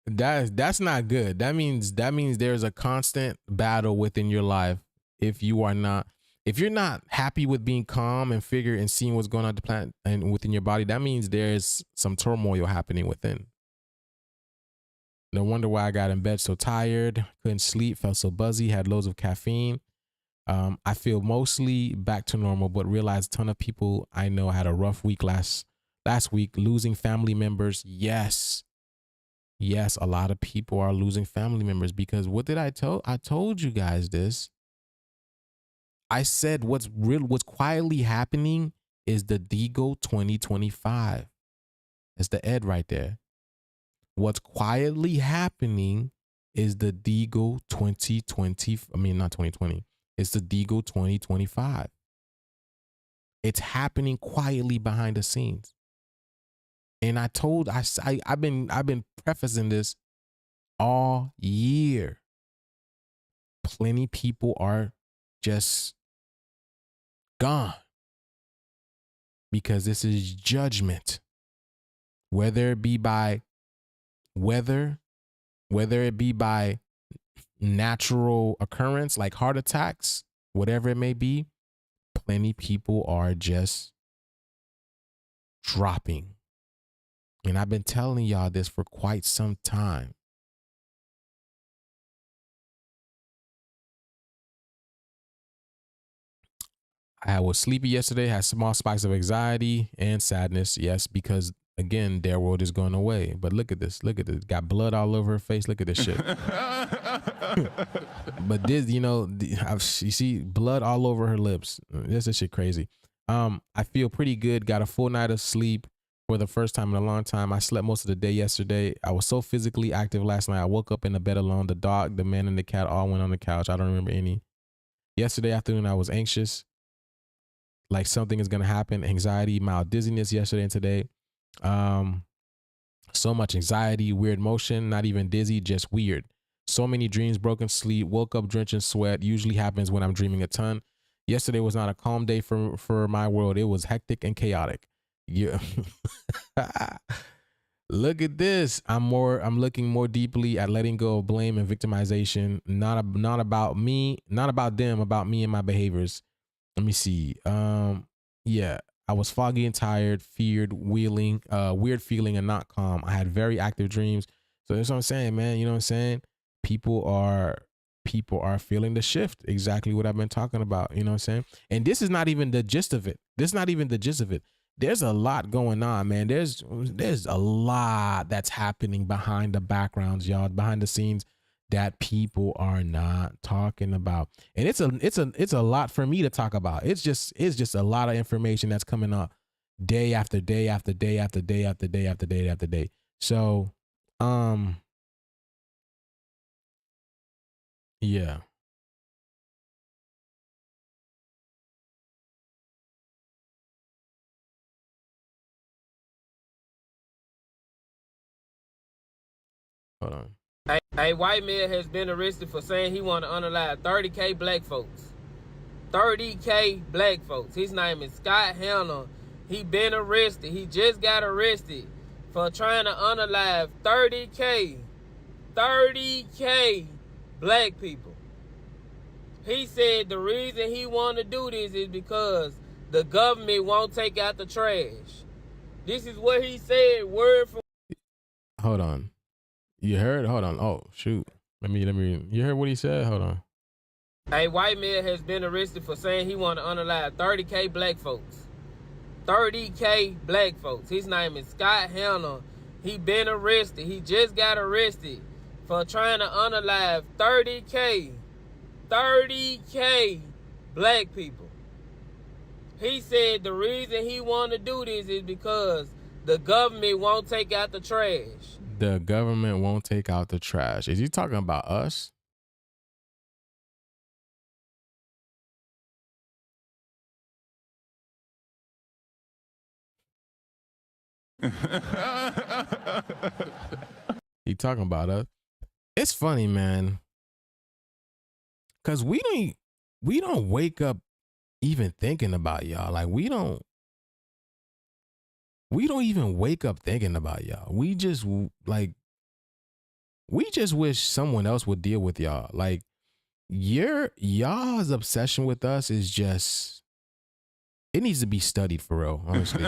That's not good. That means there's a constant battle within your life. If you're not happy with being calm and seeing what's going on the planet and within your body, that means there's some turmoil happening within. No wonder why I got in bed so tired, couldn't sleep, felt so buzzy, had loads of caffeine. I feel mostly back to normal, but realized a ton of people I know had a rough week last week, losing family members. Yes, a lot of people are losing family members because what did I tell? I told you guys this. I said what's quietly happening is the Digo 2025. That's the Ed right there. What's quietly happening is the Digo 2020. I mean, not 2020. It's the Digo 2025. It's happening quietly behind the scenes. And I've been prefacing this all year. Plenty people are just gone because this is judgment. Whether it be by weather, whether it be by natural occurrence like heart attacks, whatever it may be, plenty people are just dropping. And I've been telling y'all this for quite some time. I was sleepy yesterday, had small spikes of anxiety and sadness. Yes, because again, their world is going away. But look at this. Look at this. Got blood all over her face. Look at this shit. But this, you know, you see blood all over her lips. This shit crazy. I feel pretty good. Got a full night of sleep for the first time in a long time. I slept most of the day yesterday. I was so physically active last night. I woke up in the bed alone. The dog, the man, and the cat all went on the couch. I don't remember any. Yesterday afternoon, I was anxious. Like something is going to happen. Anxiety, mild dizziness yesterday and today. So much anxiety, weird motion, not even dizzy, just weird. So many dreams, broken sleep, woke up drenched in sweat. Usually happens when I'm dreaming a ton. Yesterday was not a calm day for my world. It was hectic and chaotic. Yeah. Look at this. I'm looking more deeply at letting go of blame and victimization. Not about me, not about them, about me and my behaviors. Let me see. Yeah. I was foggy and tired, weird feeling and not calm. I had very active dreams. So that's what I'm saying, man. You know what I'm saying? People are feeling the shift. Exactly what I've been talking about. You know what I'm saying? And this is not even the gist of it. This is not even the gist of it. There's a lot going on, man. There's a lot that's happening behind the backgrounds, y'all, behind the scenes that people are not talking about. And it's a lot for me to talk about. It's just a lot of information that's coming up day after day after day after day after day after day after day. So, yeah. Hold on. A white male has been arrested for saying he want to unalive 30K black folks. 30K black folks. His name is Scott Hanna. He been arrested. He just got arrested for trying to unalive 30K black people. He said the reason he want to do this is because the government won't take out the trash. This is what he said, word for. Hold on. You heard? Hold on. Oh, shoot. Let me. You heard what he said? Hold on. A white male has been arrested for saying he want to unalive 30K black folks. 30K black folks. His name is Scott Hanna. He been arrested. He just got arrested for trying to unalive 30K black people. He said the reason he want to do this is because the government won't take out the trash. The government won't take out the trash. Is he talking about us? He talking about us. It's funny, man. Cause we don't wake up even thinking about y'all. Like we don't even wake up thinking about y'all. We just wish someone else would deal with y'all. Like y'all's obsession with us is just, it needs to be studied for real, honestly.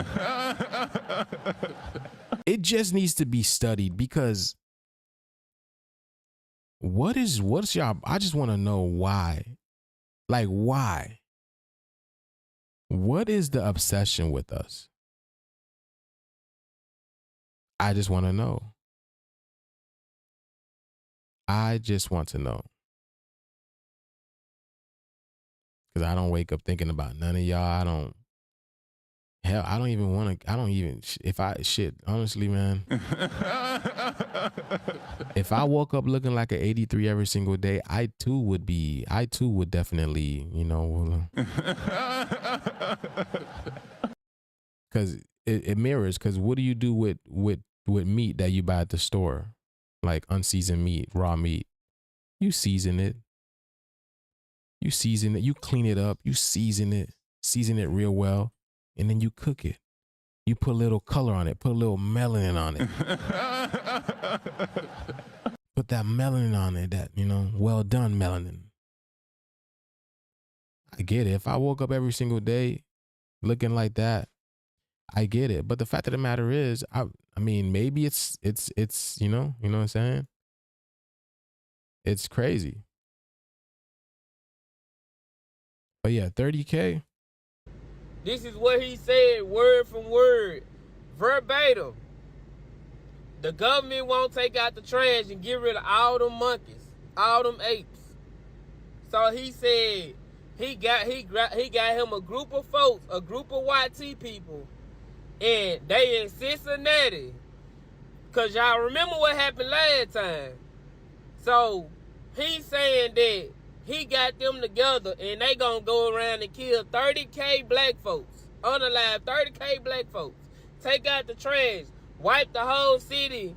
It just needs to be studied because what's y'all, I just want to know why. Like why? What is the obsession with us? I just want to know. I just want to know. Because I don't wake up thinking about none of y'all. I don't even want to, honestly, man. If I woke up looking like an 83 every single day, I too would definitely, you know. Because it mirrors, because what do you do with meat that you buy at the store? Like unseasoned meat, raw meat. You season it. You clean it up, you season it real well, and then you cook it. You put a little color on it, put a little melanin on it. Put that melanin on it, that, you know, well done melanin. I get it. If I woke up every single day looking like that, I get it. But the fact of the matter is, I mean, maybe it's you know what I'm saying? It's crazy. But yeah, 30K. This is what he said, word from word, verbatim, the government won't take out the trash and get rid of all them monkeys, all them apes. So he said he got him a group of folks, a group of YT people, and they in Cincinnati. Cause y'all remember what happened last time. So he's saying that he got them together and they gonna go around and kill 30K black folks. Unalive 30K black folks. Take out the trash. Wipe the whole city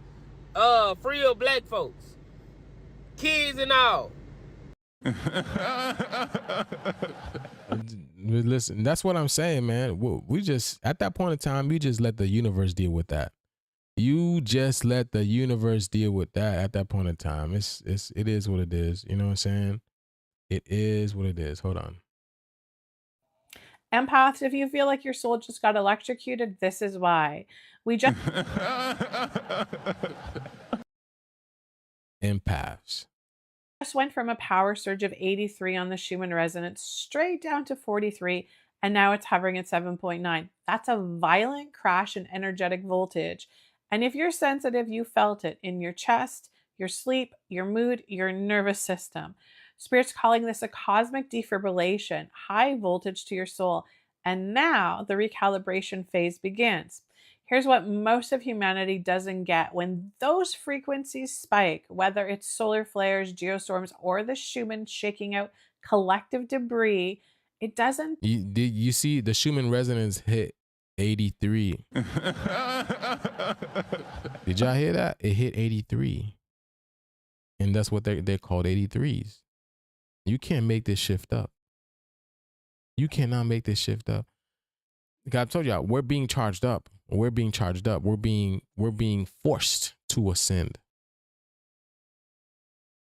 free of black folks. Kids and all. Listen, that's what I'm saying, man. We just, at that point in time, you just let the universe deal with that. You just let the universe deal with that at that point in time. It is what it is. You know what I'm saying? It is what it is. Hold on. Empaths, if you feel like your soul just got electrocuted, this is why. We just Empaths went from a power surge of 83 on the Schumann resonance straight down to 43, and now it's hovering at 7.9. That's a violent crash in energetic voltage. And if you're sensitive, you felt it in your chest, your sleep, your mood, your nervous system. Spirit's calling this a cosmic defibrillation, high voltage to your soul. And now the recalibration phase begins. Here's what most of humanity doesn't get. When those frequencies spike, whether it's solar flares, geostorms, or the Schumann shaking out collective debris, it doesn't... You see the Schumann resonance hit 83. Did y'all hear that? It hit 83. And that's what they're called, 83s. You can't make this shift up. You cannot make this shift up. Like I told y'all, we're being charged up. We're being charged up. We're being forced to ascend.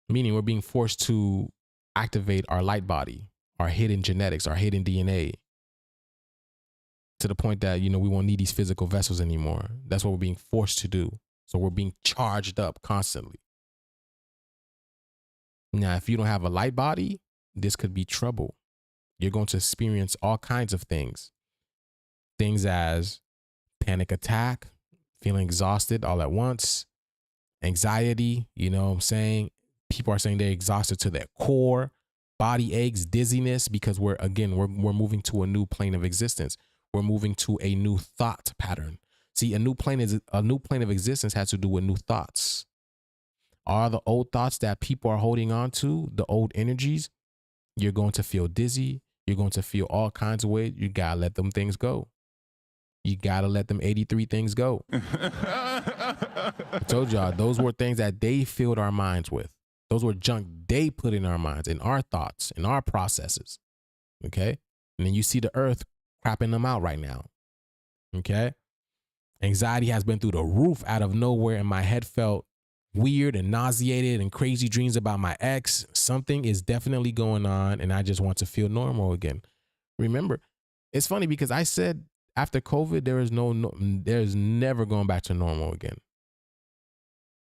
Meaning we're being forced to activate our light body, our hidden genetics, our hidden DNA. To the point that, we won't need these physical vessels anymore. That's what we're being forced to do. So we're being charged up constantly. Now, if you don't have a light body, this could be trouble. You're going to experience all kinds of things. Things as panic attack, feeling exhausted all at once, anxiety, you know what I'm saying? People are saying they're exhausted to their core, body aches, dizziness, because we're moving to a new plane of existence. We're moving to a new thought pattern. See, a new plane of existence has to do with new thoughts. All the old thoughts that people are holding on to, the old energies, you're going to feel dizzy. You're going to feel all kinds of ways. You got to let them things go. You got to let them 83 things go. I told y'all, those were things that they filled our minds with. Those were junk they put in our minds, in our thoughts, in our processes. Okay? And then you see the earth crapping them out right now. Okay? Anxiety has been through the roof out of nowhere, and my head felt weird and nauseated and crazy dreams about my ex. Something is definitely going on, and I just want to feel normal again. Remember, it's funny because I said after COVID, there's never going back to normal again.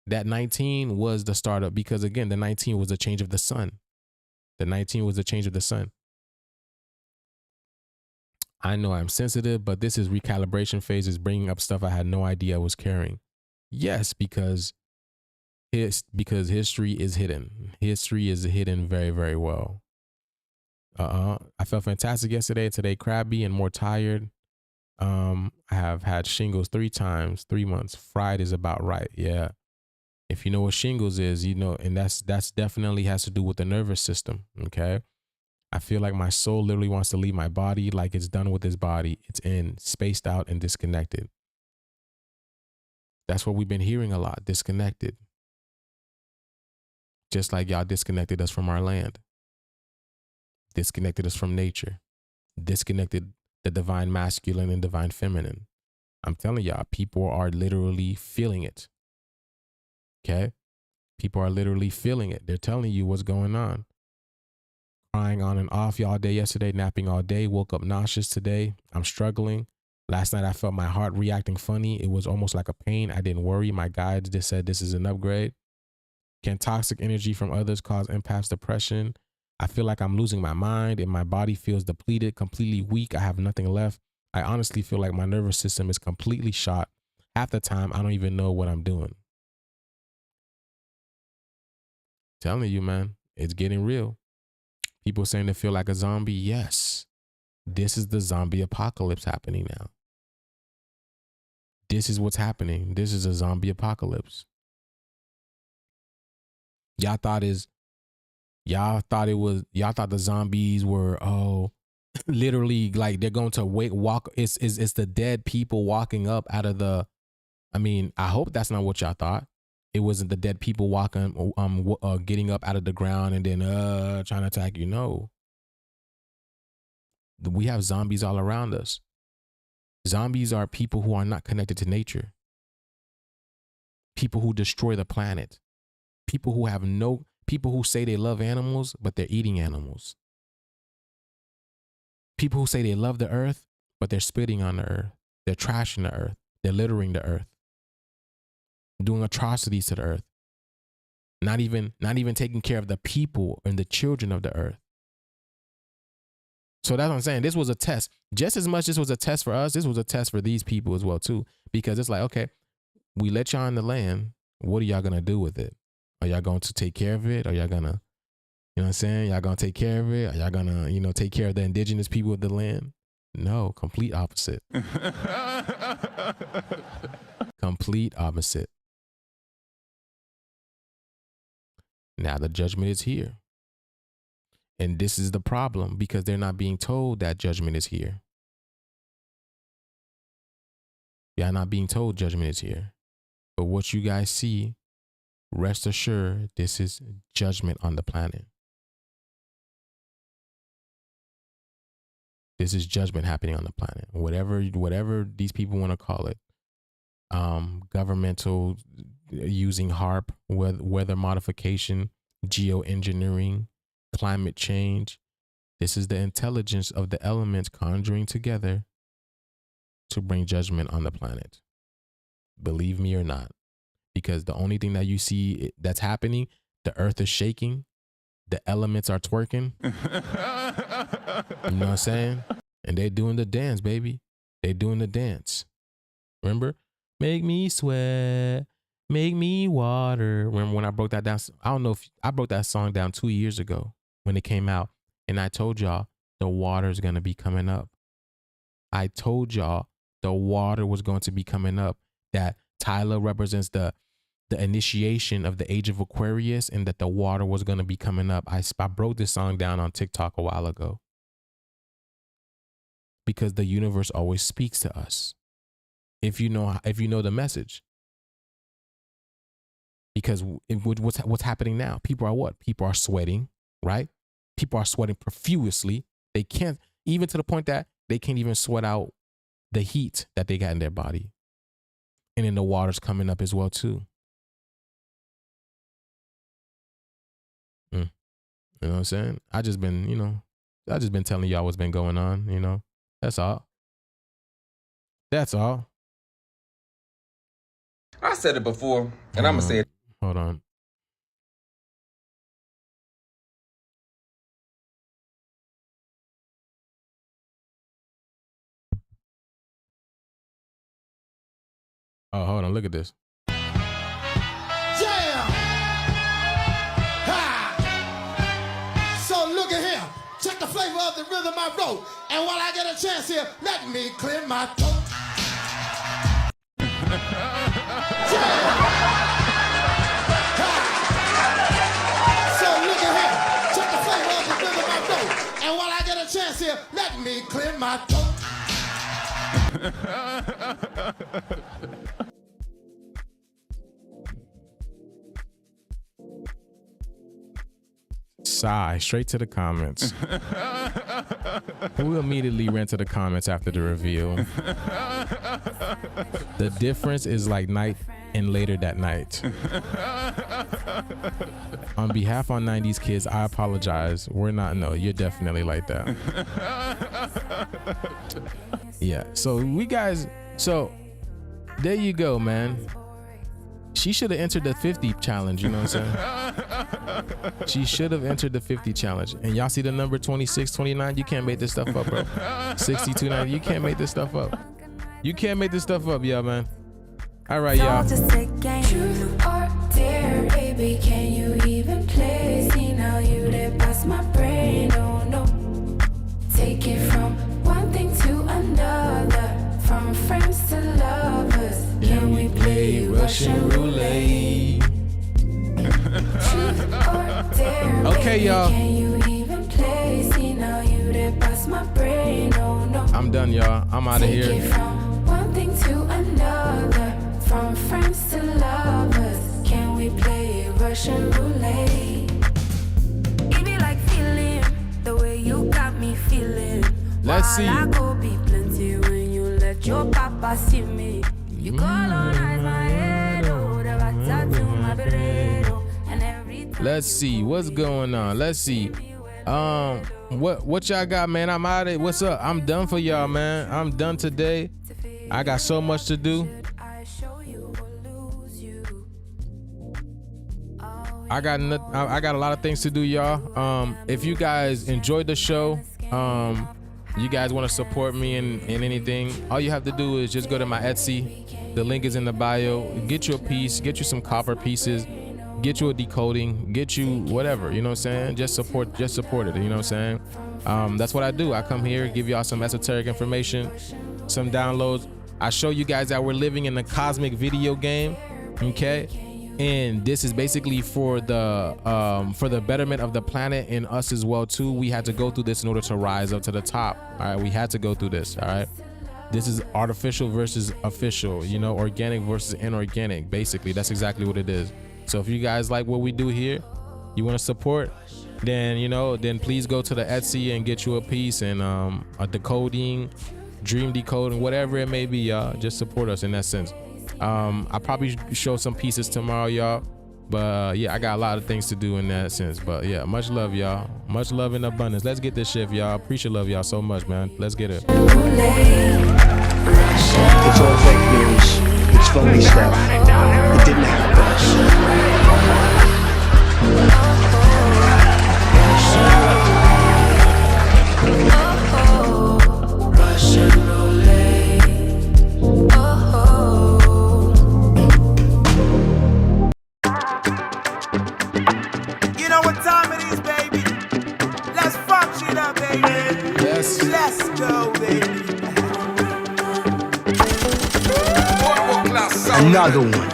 That 19 was the startup because, again, the 19 was a change of the sun. The 19 was a change of the sun. I know I'm sensitive, but this is recalibration phase, is bringing up stuff I had no idea I was carrying. Yes, because history is hidden. History is hidden very, very well. I felt fantastic yesterday. Today, crabby and more tired. I have had shingles 3 times, 3 months. Fried is about right. Yeah. If you know what shingles is, and that's definitely has to do with the nervous system. Okay. I feel like my soul literally wants to leave my body, like it's done with this body. It's spaced out and disconnected. That's what we've been hearing a lot, disconnected. Just like y'all disconnected us from our land. Disconnected us from nature. Disconnected the divine masculine and divine feminine. I'm telling y'all, people are literally feeling it. Okay? People are literally feeling it. They're telling you what's going on. Crying on and off all day yesterday, napping all day, woke up nauseous today. I'm struggling. Last night I felt my heart reacting funny. It was almost like a pain. I didn't worry. My guides just said this is an upgrade. Can toxic energy from others cause empaths depression? I feel like I'm losing my mind and my body feels depleted, completely weak. I have nothing left. I honestly feel like my nervous system is completely shot. Half the time, I don't even know what I'm doing. Telling you, man, it's getting real. People saying they feel like a zombie. Yes, this is the zombie apocalypse happening now. This is what's happening. This is a zombie apocalypse. Y'all thought the zombies were, literally like they're going to walk. It's the dead people walking up out of the, I hope that's not what y'all thought. It wasn't the dead people walking, getting up out of the ground and then trying to attack you. No. We have zombies all around us. Zombies are people who are not connected to nature. People who destroy the planet. People who say they love animals, but they're eating animals. People who say they love the earth, but they're spitting on the earth. They're trashing the earth. They're littering the earth. Doing atrocities to the earth. Not even taking care of the people and the children of the earth. So that's what I'm saying. This was a test. Just as much this was a test for us, this was a test for these people as well too. Because it's like, okay, we let y'all in the land. What are y'all going to do with it? Are y'all going to take care of it? Are y'all going to, you know what I'm saying? Y'all going to take care of it? Are y'all going to, take care of the indigenous people of the land? No, complete opposite. Complete opposite. Now the judgment is here. And this is the problem because they're not being told that judgment is here. Y'all not being told judgment is here. But what you guys see, rest assured, this is judgment on the planet. This is judgment happening on the planet. Whatever these people want to call it. Governmental, using HARP, weather modification, geoengineering, climate change. This is the intelligence of the elements conjuring together to bring judgment on the planet. Believe me or not. Because the only thing that you see that's happening, the earth is shaking, the elements are twerking. You know what I'm saying? And they're doing the dance, baby. They're doing the dance. Remember? Make me sweat. Make me water. Remember when I broke that down? I don't know if I broke that song down 2 years ago when it came out. And I told y'all the water's going to be coming up. I told y'all the water was going to be coming up. That Tyler represents the initiation of the age of Aquarius and that the water was going to be coming up. I broke this song down on TikTok a while ago. Because the universe always speaks to us. If you know the message. Because what's happening now? People are what? People are sweating, right? People are sweating profusely. They can't, even to the point that they can't even sweat out the heat that they got in their body. And then the water's coming up as well too. You know what I'm saying? I just been telling y'all what's been going on, That's all. That's all. I said it before, and I'm going to say it. Hold on. Oh, hold on. Look at this. Yeah! Ha! So look at here. Check the flavor of the rhythm I wrote. And while I get a chance here, let me clear my throat. And while I get a chance here, let me clear my throat. Sigh, straight to the comments. We immediately ran to the comments after the reveal. The difference is like night and later that night. On behalf of 90s kids, I apologize. We're not, no, you're definitely like that. Yeah, so there you go, man. She should have entered the 50 challenge, you know what I'm saying? She should have entered the 50 challenge. And y'all see the number 26, 29? You can't make this stuff up, bro. 62, 90. You can't make this stuff up. You can't make this stuff up, yeah, man. All right, y'all. Truth or dare, baby, can you even play? See now you that bust my brain, oh no. Take it from one thing to another, from friends to lovers. Can we play Russian roulette? Truth or dare, okay, y'all. can you even play? See now you that bust my brain, oh no. I'm done, y'all. I'm out of here. Take it from one thing to another, from friends to lovers. Can we play Russian roulette? It be like feeling the way you got me feeling. Let's see. I go be plenty when you let your papa see me. You colonize my head, oh, the tattoo my burrito, and every time. Let's see what's going on. Let's see. What y'all got, man? I'm out of it. What's up? I'm done for y'all, man. I'm done today. I got so much to do. I got a lot of things to do, y'all. If you guys enjoyed the show, you guys want to support me in anything, all you have to do is just go to my Etsy. The link is in the bio. Get you a piece, get you some copper pieces, get you a decoding, get you whatever, you know what I'm saying? Just support it, you know what I'm saying? That's what I do. I come here, give y'all some esoteric information, some downloads. I show you guys that we're living in a cosmic video game, okay? And this is basically for the betterment of the planet and us as well too. We had to go through this in order to rise up to the top. All right, we had to go through this. All right, this is artificial versus official. You know, organic versus inorganic. Basically, that's exactly what it is. So if you guys like what we do here, you want to support, then please go to the Etsy and get you a piece and a decoding, dream decoding, whatever it may be, y'all. Just support us in that sense. I'll probably show some pieces tomorrow, y'all. But yeah, I got a lot of things to do in that sense. But yeah, much love, y'all. Much love in abundance. Let's get this shift, y'all. Appreciate love y'all so much, man. Let's get it. It's all fake news. It's phony stuff. It didn't happen. Let's go, baby. Another one.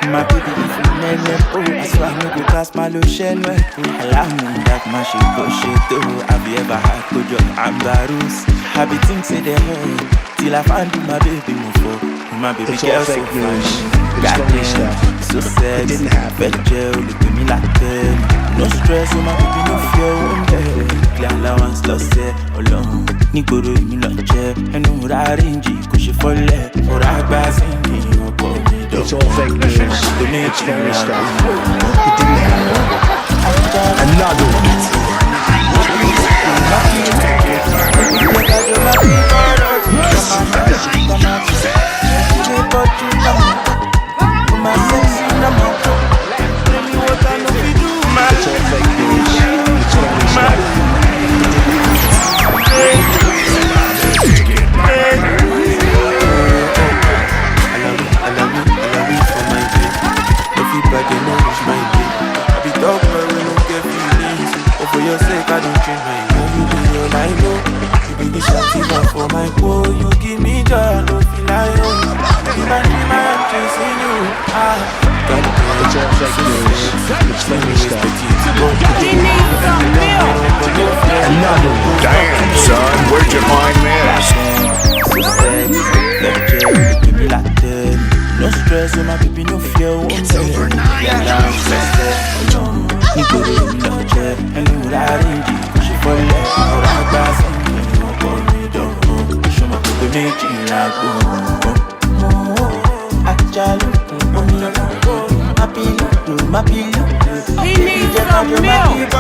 My baby, if you never go, I swear I no go pass my lotion. Allow me that my shit go shit too. Have you ever had to jump ambarus? Happy things in the head till I find my baby move for. My baby girl so fine. Goddamn, so sad. It didn't happen. Jail, look at me like that. No stress, my baby no fear. Clear allowance, lost it alone. Nigoro, you not jail. And no rarinji, cause you fall left. Or I pass in me. It's all fake news. It's phony stuff. It didn't happen. Another one. It's all fake news. It's phony stuff. Everybody knows my name. I be dog boy when no get feelings. But for your sake I don't change my name. You be all I know. You be the shawty man for my boy. You give me joy, I don't feel like home. You my dream, I am chasing you. It's all fake news. It's phony stuff. He needs some milk. Another one. Damn, son, where'd you find this? So sad, left jail, give me like that. No stress, my baby, no fear. It's over now. Yeah, I'm stressed. You go to me, no chair. And you will arrange it. Push it for left. Or I pass on me. No call me down. Show my baby, make it like my pillow. He needs some milk.